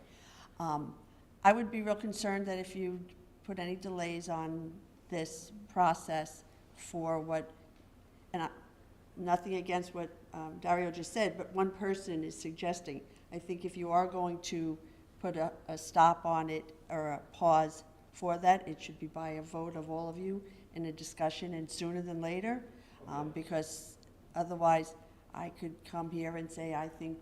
I would be real concerned that if you put any delays on this process for what, and nothing against what Dario just said, but one person is suggesting. I think if you are going to put a stop on it or a pause for that, it should be by a vote of all of you in a discussion and sooner than later, because otherwise, I could come here and say, I think,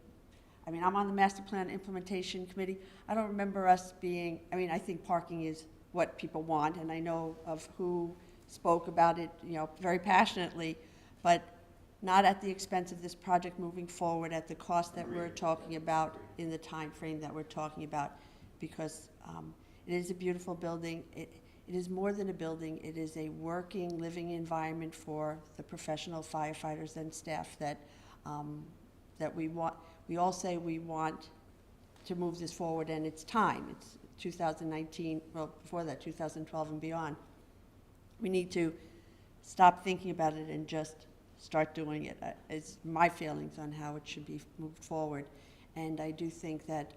I mean, I'm on the Master Plan Implementation Committee. I don't remember us being, I mean, I think parking is what people want, and I know of who spoke about it, you know, very passionately, but not at the expense of this project moving forward at the cost that we're talking about in the time frame that we're talking about, because it is a beautiful building. It is more than a building. It is a working, living environment for the professional firefighters and staff that that we want. We all say we want to move this forward, and it's time. It's 2019, well, before that, 2012 and beyond. We need to stop thinking about it and just start doing it. It's my feelings on how it should be moved forward. And I do think that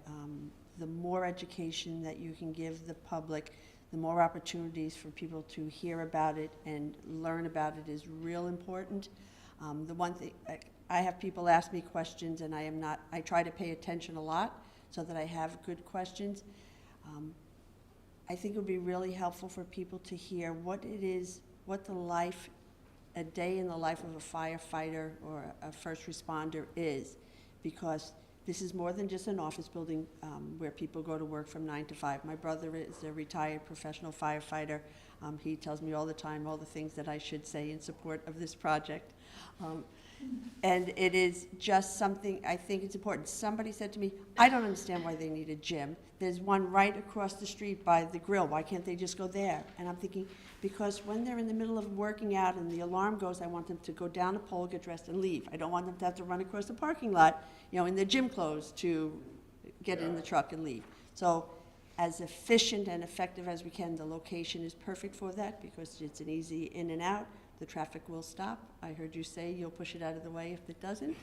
the more education that you can give the public, the more opportunities for people to hear about it and learn about it is real important. The one thing, I have people ask me questions, and I try to pay attention a lot so that I have good questions. I think it would be really helpful for people to hear what it is, what a day in the life of a firefighter or a first responder is, because this is more than just an office building where people go to work from 9 to 5. My brother is a retired professional firefighter. He tells me all the time all the things that I should say in support of this project. And it is just something, I think it's important. Somebody said to me, I don't understand why they need a gym. There's one right across the street by the grill. Why can't they just go there? And I'm thinking, because when they're in the middle of working out and the alarm goes, I want them to go down a pole, get dressed, and leave. I don't want them to have to run across the parking lot, you know, in their gym clothes to get in the truck and leave. So as efficient and effective as we can, the location is perfect for that because it's an easy in and out. The traffic will stop. I heard you say you'll push it out of the way if it doesn't.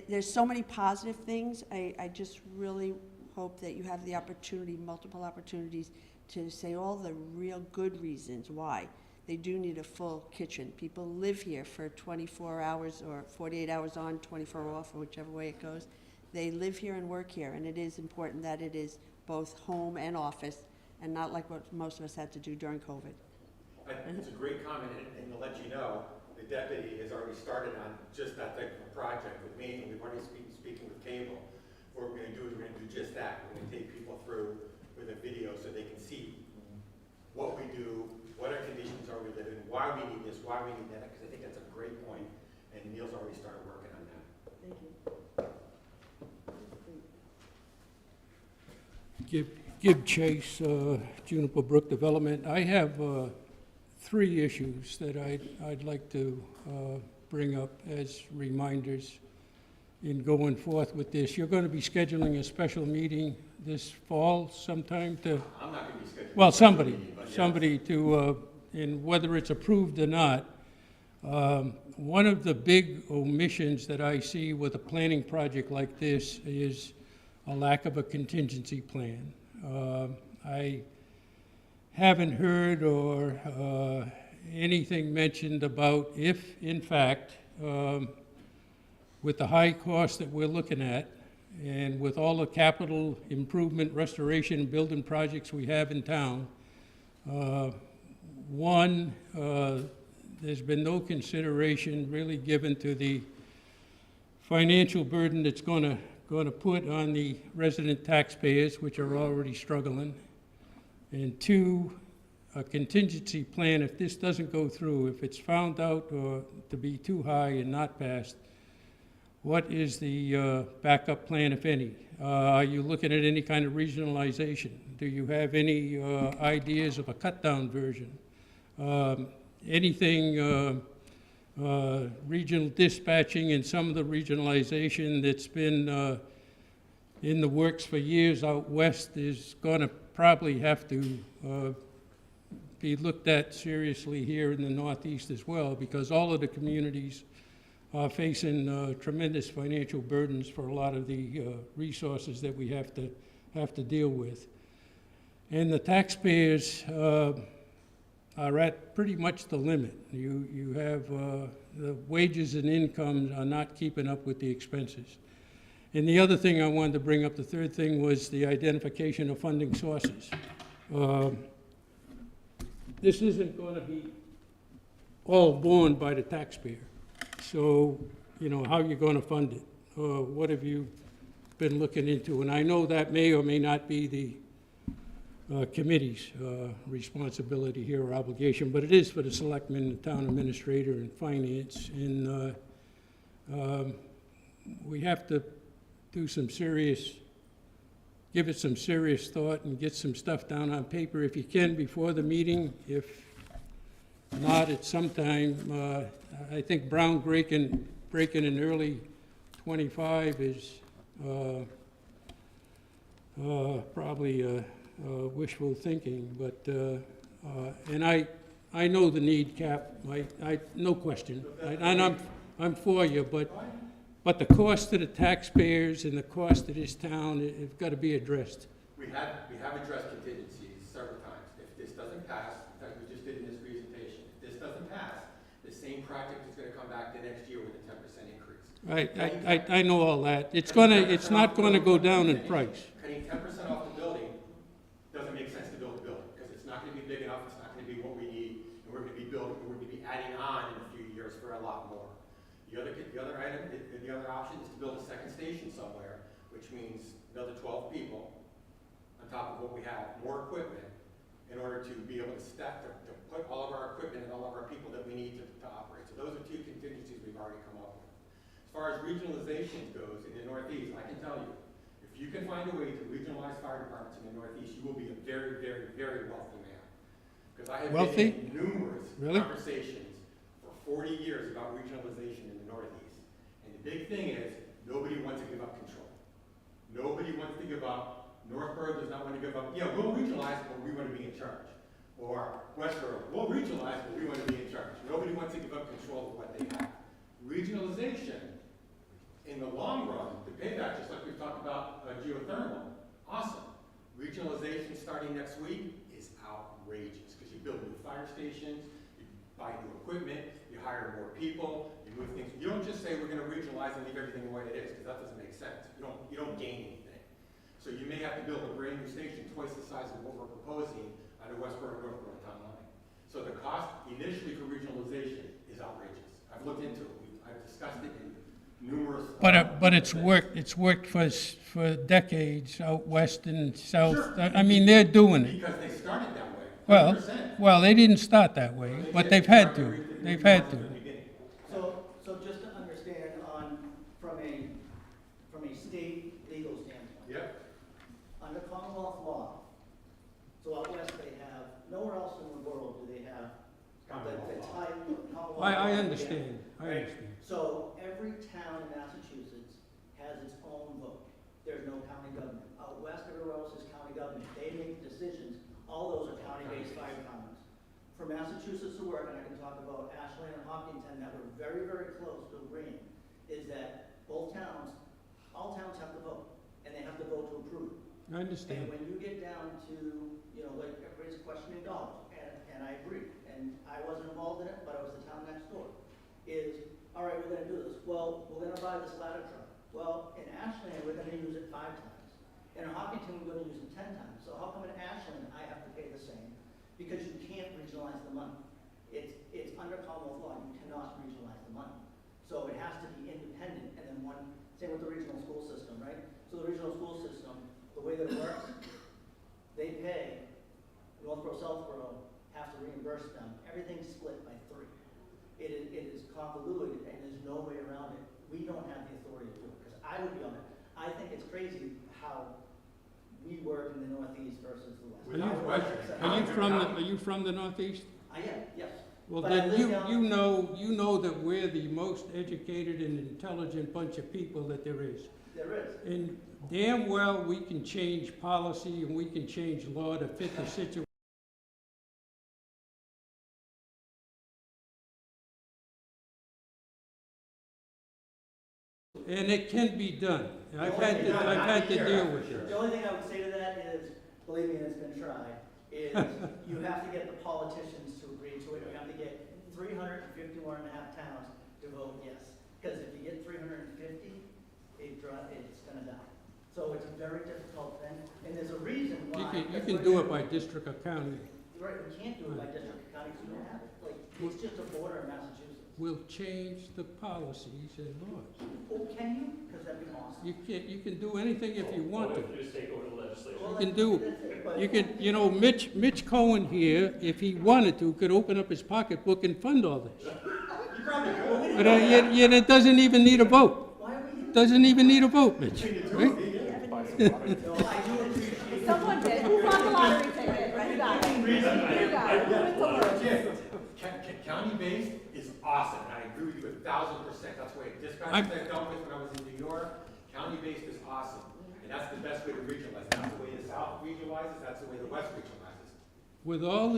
There's so many positive things. I just really hope that you have the opportunity, multiple opportunities, to say all the real good reasons why they do need a full kitchen. People live here for 24 hours or 48 hours on, 24 off, or whichever way it goes. They live here and work here, and it is important that it is both home and office, and not like what most of us had to do during COVID. It's a great comment, and to let you know, the deputy has already started on just that type of a project with me, and we've already speaking with cable. What we're going to do is we're going to do just that. We're going to take people through with a video so they can see what we do, what our conditions are we live in, why we need this, why we need that, because I think that's a great point, and Neil's already started working on that. Thank you. Give Chase, Juniper Brook Development. I have 3 issues that I'd like to bring up as reminders in going forth with this. You're going to be scheduling a special meeting this fall sometime to... I'm not going to be scheduling... Well, somebody yes. to, and whether it's approved or not, one of the big omissions that I see with a planning project like this is a lack of a contingency plan. I haven't heard or anything mentioned about if, in fact, with the high cost that we're looking at, and with all the capital improvement, restoration, and building projects we have in town, there's been no consideration really given to the financial burden that's going to put on the resident taxpayers, which are already struggling. And 2, a contingency plan if this doesn't go through, if it's found out or to be too high and not passed, what is the backup plan, if any? Are you looking at any kind of regionalization? Do you have any ideas of a cut-down version? Anything regional dispatching and some of the regionalization that's been in the works for years out west is going to probably have to be looked at seriously here in the Northeast as well, because all of the communities are facing tremendous financial burdens for a lot of the resources that we have to deal with. And the taxpayers are at pretty much the limit. You have the wages and incomes are not keeping up with the expenses. And the other thing I wanted to bring up, the third thing, was the identification of funding sources. This isn't going to be all borne by the taxpayer. So, how you gonna fund it? What have you been looking into? And I know that may or may not be the committee's responsibility here or obligation, but it is for the selectmen, the town administrator, and finance. And we have to do give it some serious thought and get some stuff down on paper if you can before the meeting. If not, at some time, I think Brown breaking in early '25 is probably wishful thinking, but, and I know the need, Cap, no question, and I'm for you, but the cost to the taxpayers and the cost to this town have got to be addressed. We have addressed contingencies several times. If this doesn't pass, in fact, we just did in this presentation, if this doesn't pass, the same project is gonna come back the next year with a 10% increase. Right, I know all that. It's not gonna go down in price. Cutting 10% off the building doesn't make sense to build a building, because it's not gonna be big enough, it's not gonna be what we need, and we're gonna be building, we're gonna be adding on in a few years for a lot more. The other option is to build a second station somewhere, which means another 12 people on top of what we have, more equipment, in order to be able to to put all of our equipment and all of our people that we need to operate. So those are two contingencies we've already come up with. As far as regionalization goes in the Northeast, I can tell you, if you can find a way to regionalize fire departments in the Northeast, you will be a very, very, very wealthy man. Because I have Wealthy? been in numerous Really? conversations for 40 years about regionalization in the Northeast. And the big thing is, nobody wants to give up control. Nobody wants to give up. Northborough does not want to give up. Yeah, we'll regionalize, but we want to be in charge. Or Westborough, we'll regionalize, but we want to be in charge. Nobody wants to give up control of what they have. Regionalization, in the long run, the payback, just like we've talked about geothermal, awesome. Regionalization starting next week is outrageous, because you build new fire stations, you buy new equipment, you hire more people, you move things. You don't just say we're going to regionalize and leave everything the way it is, because that doesn't make sense. You don't gain anything. So you may have to build a brand new station twice the size of what we're proposing on the Westborough Northborough town line. So the cost initially for regionalization is outrageous. I've looked into it. I've discussed it in numerous. But it's worked for decades out west and south. Sure. I mean, they're doing it. Because they started that way. 100%. Well, they didn't start that way, but they've had to. They've had to. So just to understand from a state legal standpoint. Yep. Under Commonwealth law, so out west they have, nowhere else in the world do they have the type of Commonwealth law. I understand. I understand. So every town in Massachusetts has its own vote. There's no county government. Out west, everywhere else is county government. They make decisions. All those are county-based fire departments. For Massachusetts to work, and I can talk about Ashland and Hopkinton that were very, very close to agreeing, is that all towns have to vote, and they have to vote to approve it. I understand. And when you get down to, like everybody's questioning dollars, and I agree, and I wasn't involved in it, but I was the town next door, is, all right, we're gonna do this. Well, we're gonna buy this ladder truck. Well, in Ashland, we're gonna use it 5 times. In Hopkinton, we're gonna use it 10 times. So how come in Ashland, I have to pay the same? Because you can't regionalize the money. It's under Commonwealth law, you cannot regionalize the money. So it has to be independent, and then same with the regional school system, right? So the regional school system, the way that it works, they pay, Northborough, Southborough have to reimburse them. Everything's split by 3. It is convoluted, and there's no way around it. We don't have the authority to do it, because I would be on it. I think it's crazy how we work in the Northeast versus the West. Without question. Are you from the Northeast? I am, yes. Well, But I then live down- you know that we're the most educated and intelligent bunch of people that there is. There is. And damn well, we can change policy and we can change law to fit the situation. And it can be done. I've had to deal with it. The only thing I would say to that is, believe me, and it's been tried, is you have to get the politicians to agree to it. You have to get 351 and a half towns to vote yes. Because if you get 350, it's gonna die. So it's a very difficult thing, and there's a reason why. You can do it by district or county. Right, we can't do it by district or county, because we don't have it. Like, it's just a border in Massachusetts. will change the policies and laws. Oh, can you? Because that'd be awesome. You can do anything if you want to. Just take over the legislature. Well, You can do, that's it, but- you can, you know, Mitch Cohen here, if he wanted to, could open up his pocketbook and fund all this. You probably could. But yet it doesn't even need a vote. Why are we here? Doesn't even need a vote, Mitch, right? No, I do appreciate. Someone did, who bought the lottery ticket? You got it. You got it. Who went to Lowe's? Jim, county-based is awesome, and I agree with you 1,000%. That's the way dispatchers I dealt with when I was in New York. County-based is awesome, and that's the best way to regionalize. That's the way the South regionalizes, that's the way the West regionalizes. With all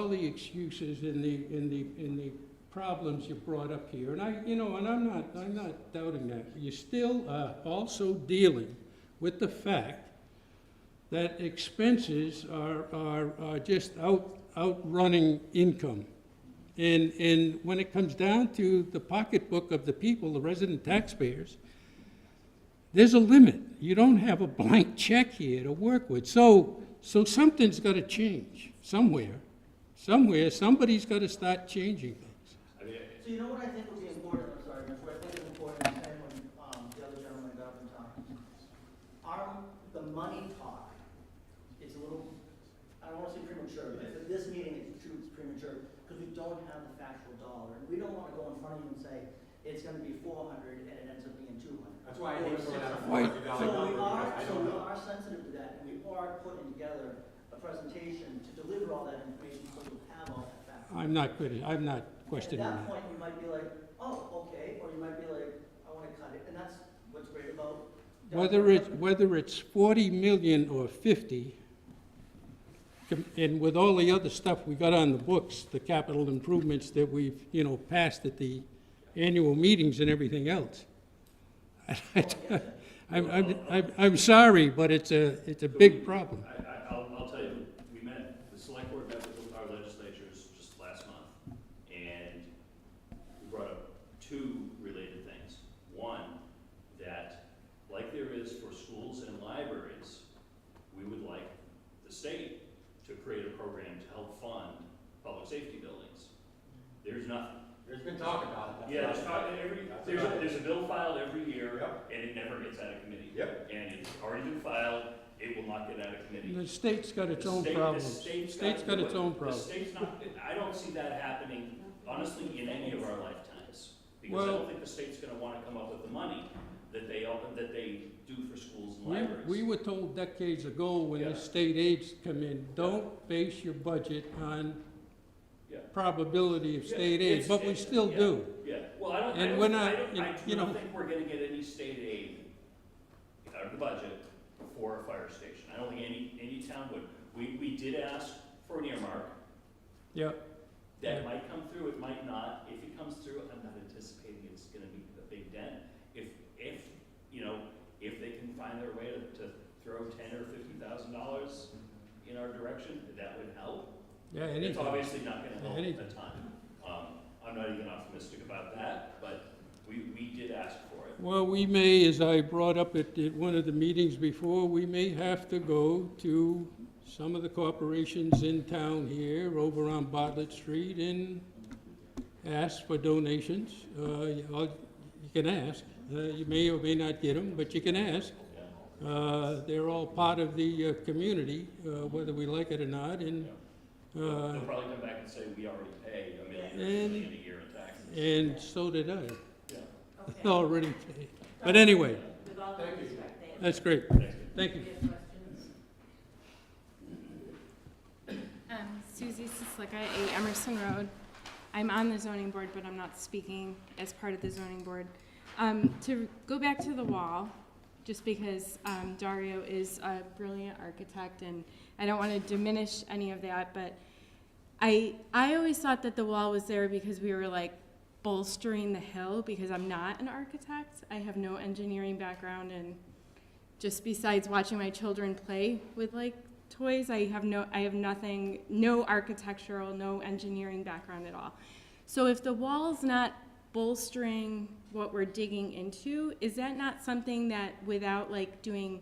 the excuses and the problems you brought up here, and I'm not doubting that, you still are also dealing with the fact that expenses are just outrunning income. And when it comes down to the pocketbook of the people, the resident taxpayers, there's a limit. You don't have a blank check here to work with. So something's got to change somewhere. Somebody's got to start changing things. I mean, So you know what I think would be important, I'm sorry, Mitch, what I think is important, and when the other gentleman got up and talked, the money talk is a little, I don't want to say premature, but for this meeting, it's true, it's premature, because we don't have the factual dollar, and we don't want to go in front of you and say, it's going to be 400, and it ends up being 200. That's why I hate throwing out a Right. $400 So number, because I we don't know. are sensitive to that, and we are putting together a presentation to deliver all that information, so you have all that fact. I'm not questioning At that that. point, you might be like, oh, okay, or you might be like, I want to cut it, and that's what's great about. Whether it's 40 million or 50, and with all the other stuff we got on the books, the capital improvements that we've, passed at the annual meetings and everything else. I'm sorry, but it's a big problem. I'll tell you, the select board met with our legislatures just last month, and we brought up two related things. One, that like there is for schools and libraries, we would like the state to create a program to help fund public safety buildings. There's nothing. There's been talk about it. Yeah, there's a bill filed every year, Yep. and it never gets out of committee. Yep. And it's already been filed, it will not get out of committee. The state's got its own The problems. state's State's got its own problems. The state's not, I don't see that happening, honestly, in any of our lifetimes. Because I Well- don't think the state's gonna wanna come up with the money that they do for schools and We libraries. were told decades ago when the Yeah. state aids come in, don't base your budget on Yeah. probability of Yeah, state aid, it's- but we still yeah. do. Yeah, well, I And don't we're not, I don't think we're gonna get any state aid out of the budget for a fire station. I don't think any town would. We did ask for an earmark. Yeah, That might come through, it might not. If it comes through, I'm not anticipating it's gonna be a big dent. If they can find their way to throw $10,000 or $50,000 in our direction, that would help. yeah, It's anything. obviously not gonna help Anything. a ton. I'm not even optimistic about that, but we did ask for it. Well, we may, as I brought up at one of the meetings before, we may have to go to some of the corporations in town here, over on Bartlett Street, and ask for donations. You can ask. You may or may not get them, but you can ask. They're all part of the community, whether we like it or not, and They'll probably come back and say, we already pay $1 million or $2 million a year in taxes. and so did I. Yeah. Already paid. But anyway, With all due respect, they have that's great. Thank you. questions. Susie Sislicka, 8 Emerson Road. I'm on the zoning board, but I'm not speaking as part of the zoning board. To go back to the wall, just because Dario is a brilliant architect, and I don't want to diminish any of that, but I always thought that the wall was there because we were like bolstering the hill, because I'm not an architect. I have no engineering background, and just besides watching my children play with like toys, I have nothing, no architectural, no engineering background at all. So if the wall's not bolstering what we're digging into, is that not something that, without like doing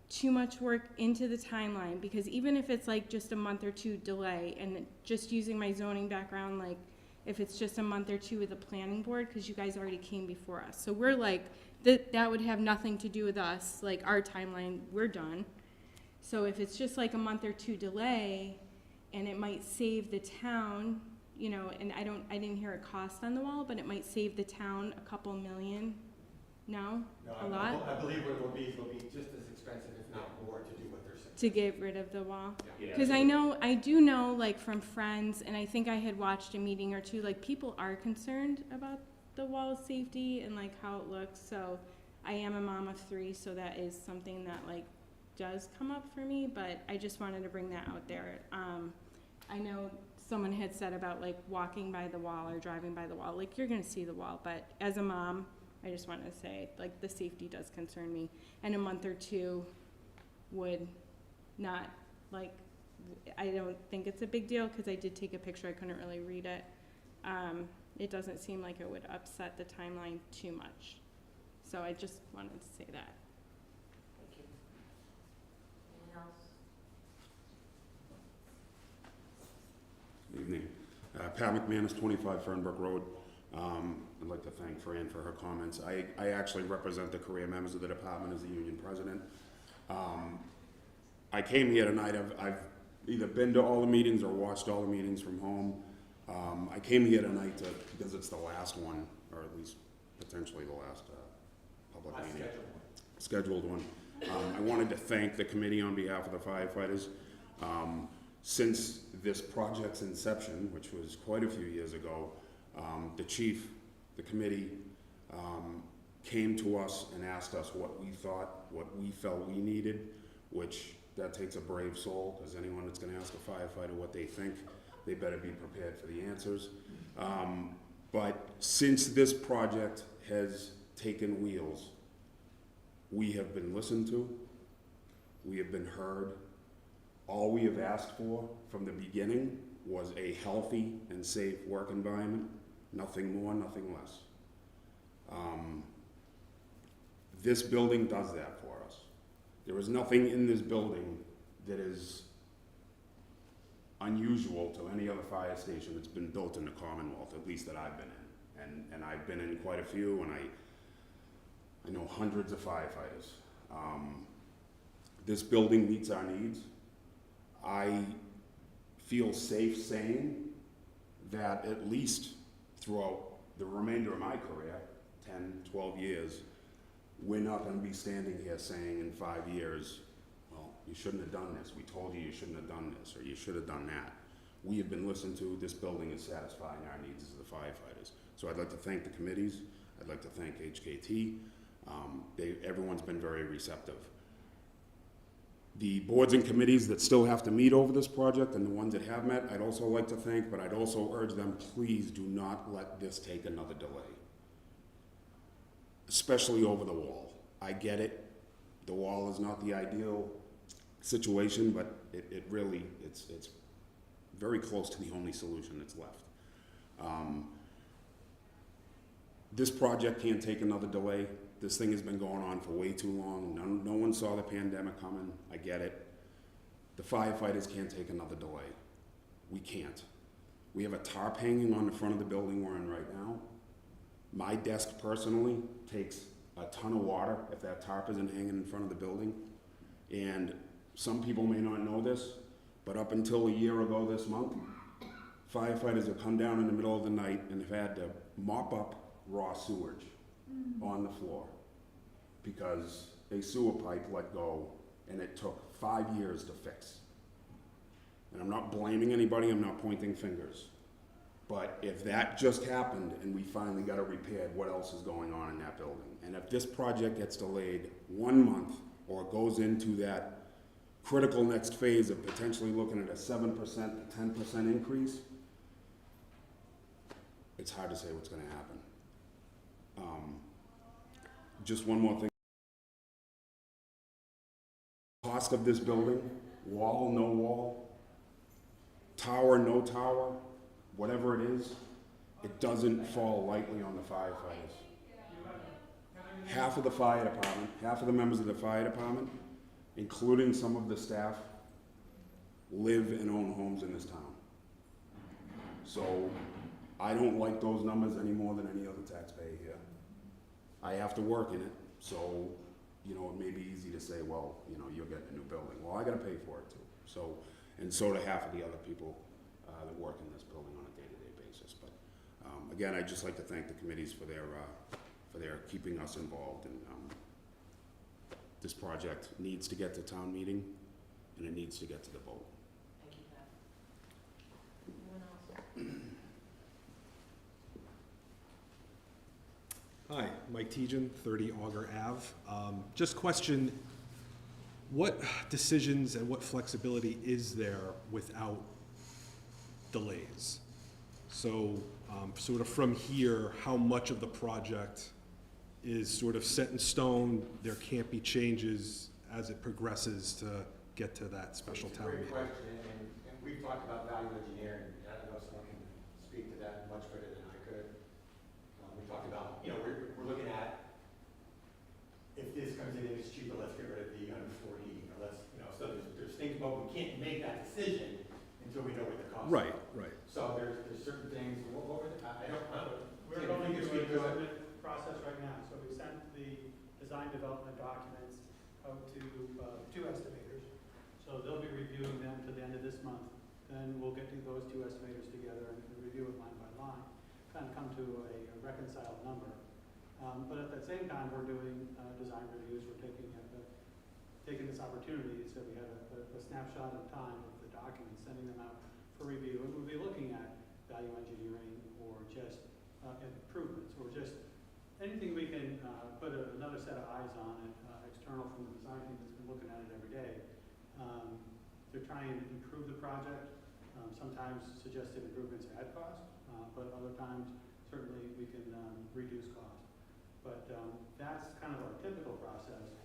too much work into the timeline, because even if it's like just a month or two delay, and just using my zoning background, like if it's just a month or two with the planning board, because you guys already came before us. So we're like, that would have nothing to do with us, like our timeline, we're done. So if it's just like a month or two delay, and it might save the town, you know, and I didn't hear a cost on the wall, but it might save the town a couple million. No? A lot? I believe what it'll be just as expensive, if not more, to do what they're saying. To get rid of the wall? Yeah. Because I do know, like, from friends, and I think I had watched a meeting or two, like, people are concerned about the wall safety and, like, how it looks. So I am a mom of 3, so that is something that, like, does come up for me, but I just wanted to bring that out there. I know someone had said about, like, walking by the wall or driving by the wall, like, you're gonna see the wall, but as a mom, I just wanted to say, like, the safety does concern me, and a month or two would not, like, I don't think it's a big deal, because I did take a picture, I couldn't really read it. It doesn't seem like it would upset the timeline too much. So I just wanted to say that. Thank you. Anyone else? Good evening. Pat McManus, 25 Fernbrook Road. I'd like to thank Fran for her comments. I actually represent the career members of the department as the union president. I came here tonight, I've either been to all the meetings or watched all the meetings from home. I came here tonight because it's the last one, or at least potentially the last public meeting. Scheduled one. I wanted to thank the committee on behalf of the firefighters. Since this project's inception, which was quite a few years ago, the chief, the committee, came to us and asked us what we thought, what we felt we needed, which that takes a brave soul, because anyone that's going to ask a firefighter what they think, they better be prepared for the answers. But since this project has taken wheels, we have been listened to, we have been heard. All we have asked for from the beginning was a healthy and safe work environment, nothing more, nothing less. This building does that for us. There is nothing in this building that is unusual to any other fire station that's been built in the Commonwealth, at least that I've been in. And I've been in quite a few, and I know hundreds of firefighters. This building meets our needs. I feel safe saying that at least throughout the remainder of my career, 10, 12 years, we're not going to be standing here saying in 5 years, well, you shouldn't have done this. We told you you shouldn't have done this, or you should have done that. We have been listened to. This building is satisfying our needs as the firefighters. So I'd like to thank the committees. I'd like to thank HKT. Everyone's been very receptive. The boards and committees that still have to meet over this project and the ones that have met, I'd also like to thank, but I'd also urge them, please do not let this take another delay. Especially over the wall. I get it. The wall is not the ideal situation, but it's very close to the only solution that's left. This project can't take another delay. This thing has been going on for way too long. No one saw the pandemic coming. I get it. The firefighters can't take another delay. We can't. We have a tarp hanging on the front of the building we're in right now. My desk personally takes a ton of water if that tarp isn't hanging in front of the building. And some people may not know this, but up until a year ago this month, firefighters have come down in the middle of the night and have had to mop up raw sewage on the floor because a sewer pipe let go and it took 5 years to fix. And I'm not blaming anybody, I'm not pointing fingers. But if that just happened and we finally got it repaired, what else is going on in that building? And if this project gets delayed 1 month or goes into that critical next phase of potentially looking at a 7% to 10% increase, it's hard to say what's going to happen. Just one more thing. Cost of this building, wall, no wall, tower, no tower, whatever it is, it doesn't fall lightly on the firefighters. Half of the fire department, half of the members of the fire department, including some of the staff, live and own homes in this town. So I don't like those numbers any more than any other taxpayer here. I have to work in it, so, you know, it may be easy to say, well, you know, you're getting a new building. Well, I gotta pay for it too. So, and so do half of the other people that work in this building on a day-to-day basis. But again, I'd just like to thank the committees for their keeping us involved. And this project needs to get to town meeting, and it needs to get to the vote. Thank you, Pat. Anyone else? Hi, Mike Tejan, 30 Auger Ave. Just question, what decisions and what flexibility is there without delays? So sort of from here, how much of the project is sort of set in stone, there can't be changes as it progresses to get to that special town meeting? It's a great question, and we've talked about value engineering. I don't know if someone can speak to that much better than I could. We talked about, you know, we're looking at, if this comes in and it's cheaper, let's get rid of the underfloor heating, or let's, you know, so there's things, but we can't make that decision until we know what the cost is. Right, right. So there's certain things, what were the, I don't know. We're going through a development process right now, so we sent the design development documents out to two estimators. So they'll be reviewing them to the end of this month. Then we'll get those two estimators together and review it line by line, kind of come to a reconciled number. But at the same time, we're doing design reviews. We're taking this opportunity, so we have a snapshot of time of the documents, sending them out for review, and we'll be looking at value engineering or just improvements, or just anything we can put another set of eyes on it, external from the design team that's been looking at it every day. To try and improve the project. Sometimes suggested improvements add cost, but other times certainly we can reduce cost. But that's kind of our typical process.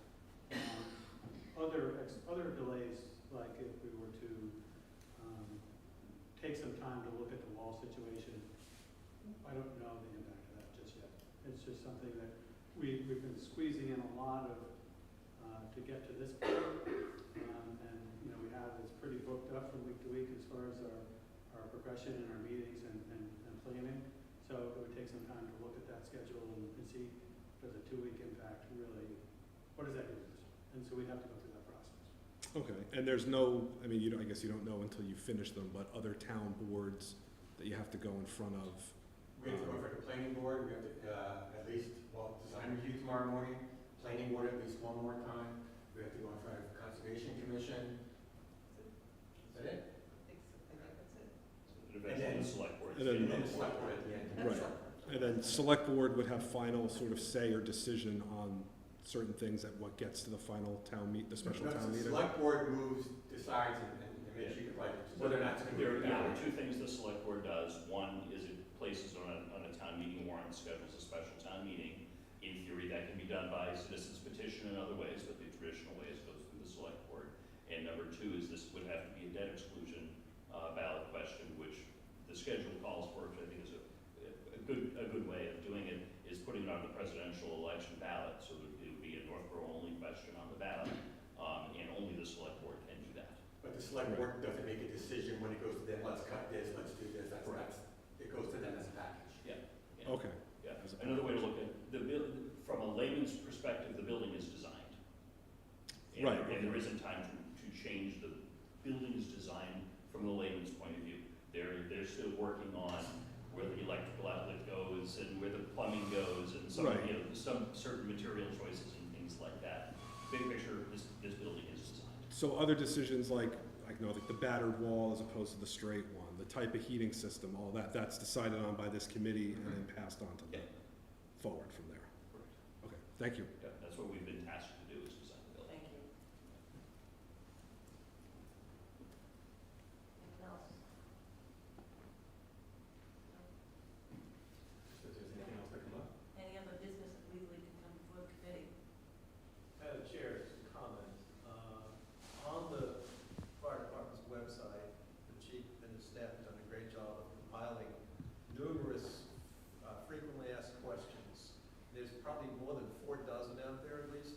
Other delays, like if we were to take some time to look at the wall situation, I don't know the impact of that just yet. It's just something that we've been squeezing in a lot of to get to this point. And you know, it's pretty booked up from week to week as far as our progression and our meetings and planning. So it would take some time to look at that schedule and see, does a 2-week impact really, what does that do? And so we'd have to go through that process. Okay, and there's no, I mean, I guess you don't know until you finish them, but other town boards that you have to go in front of? We have to go for the planning board. We have to at least, design review tomorrow morning, planning board at least one more time. We have to go in front of Conservation Commission. Is that it? I think that's it. And then the select board. And then- the select board at the end. Right. And then select board would have final sort of say or decision on certain things at what gets to the final the special No, town the meeting? select board moves, decides, and makes sure you can write it, whether or not it's going to be. There are two things the select board does. One is it places on a town meeting warrant, schedules a special town meeting. In theory, that can be done by citizens petition and other ways, but the traditional ways goes through the select board. And number two is this would have to be a debt exclusion ballot question, which the schedule calls for, which I think is a good way of doing it, is putting it on the presidential election ballot. So it would be a Northborough only question on the ballot, and only the select board can do that. But the select board doesn't make a decision when it goes to them, let's cut this, let's do this, it goes to them as a package. Yeah. Okay. Yeah. Another way to look at from a layman's perspective, the building is designed. And Right. And there isn't time to change the building's design from the layman's point of view. They're still working on where the electrical outlet goes and where the plumbing goes and some, Right. some certain material choices and things like that. Big picture, this building is designed. So other decisions like the battered wall as opposed to the straight one, the type of heating system, all that's decided on by this committee and then passed on to them, forward from there. Correct. Okay, thank you. Yeah, that's what we've been tasked to do, is design the building. Thank you. Anything else? If there's anything else that come up? Any other business that legally can come before the committee? Madam Chair, just a comment. On the fire department's website, the chief and his staff have done a great job of compiling numerous frequently asked questions. There's probably more than 4 dozen out there at least.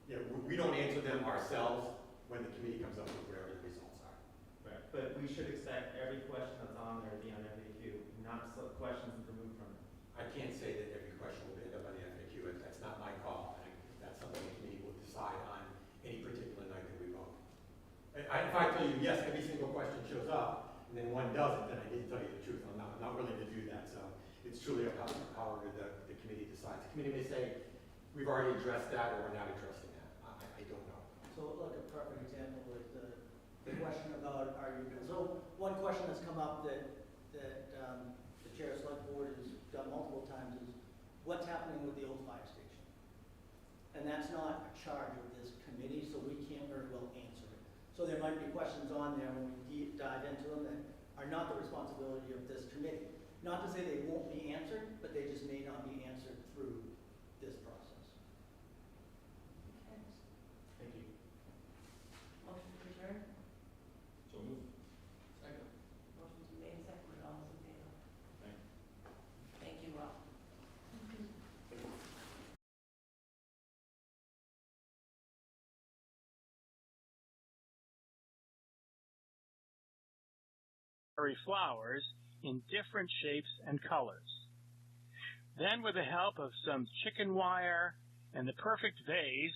Yeah, we don't answer them ourselves when the committee comes up with whatever the results are. Right, but we should expect every question that's on there to be on FAQ, not questions removed from it. I can't say that every question will end up on the FAQ. That's not my call. That's something the committee will decide on any particular night that we vote. If I tell you, yes, every single question shows up, and then one doesn't, then I didn't tell you the truth. I'm not willing to do that. So it's truly up to however the committee decides. The committee may say, we've already addressed that, or we're not addressing that. I don't know. So like a perfect example, like the question about so one question that's come up that the chair of select board has done multiple times is, what's happening with the old fire station? And that's not a charge of this committee, so we can't very well answer it. So there might be questions on there when we deep dive into them that are not the responsibility of this committee. Not to say they won't be answered, but they just may not be answered through this process. Thank you. Motion to adjourn? So moved. Second. Motion's been made, seconded, all those in favor? Thank you. Thank you all. Flowers in different shapes and colors. Then, with the help of some chicken wire and the perfect vase,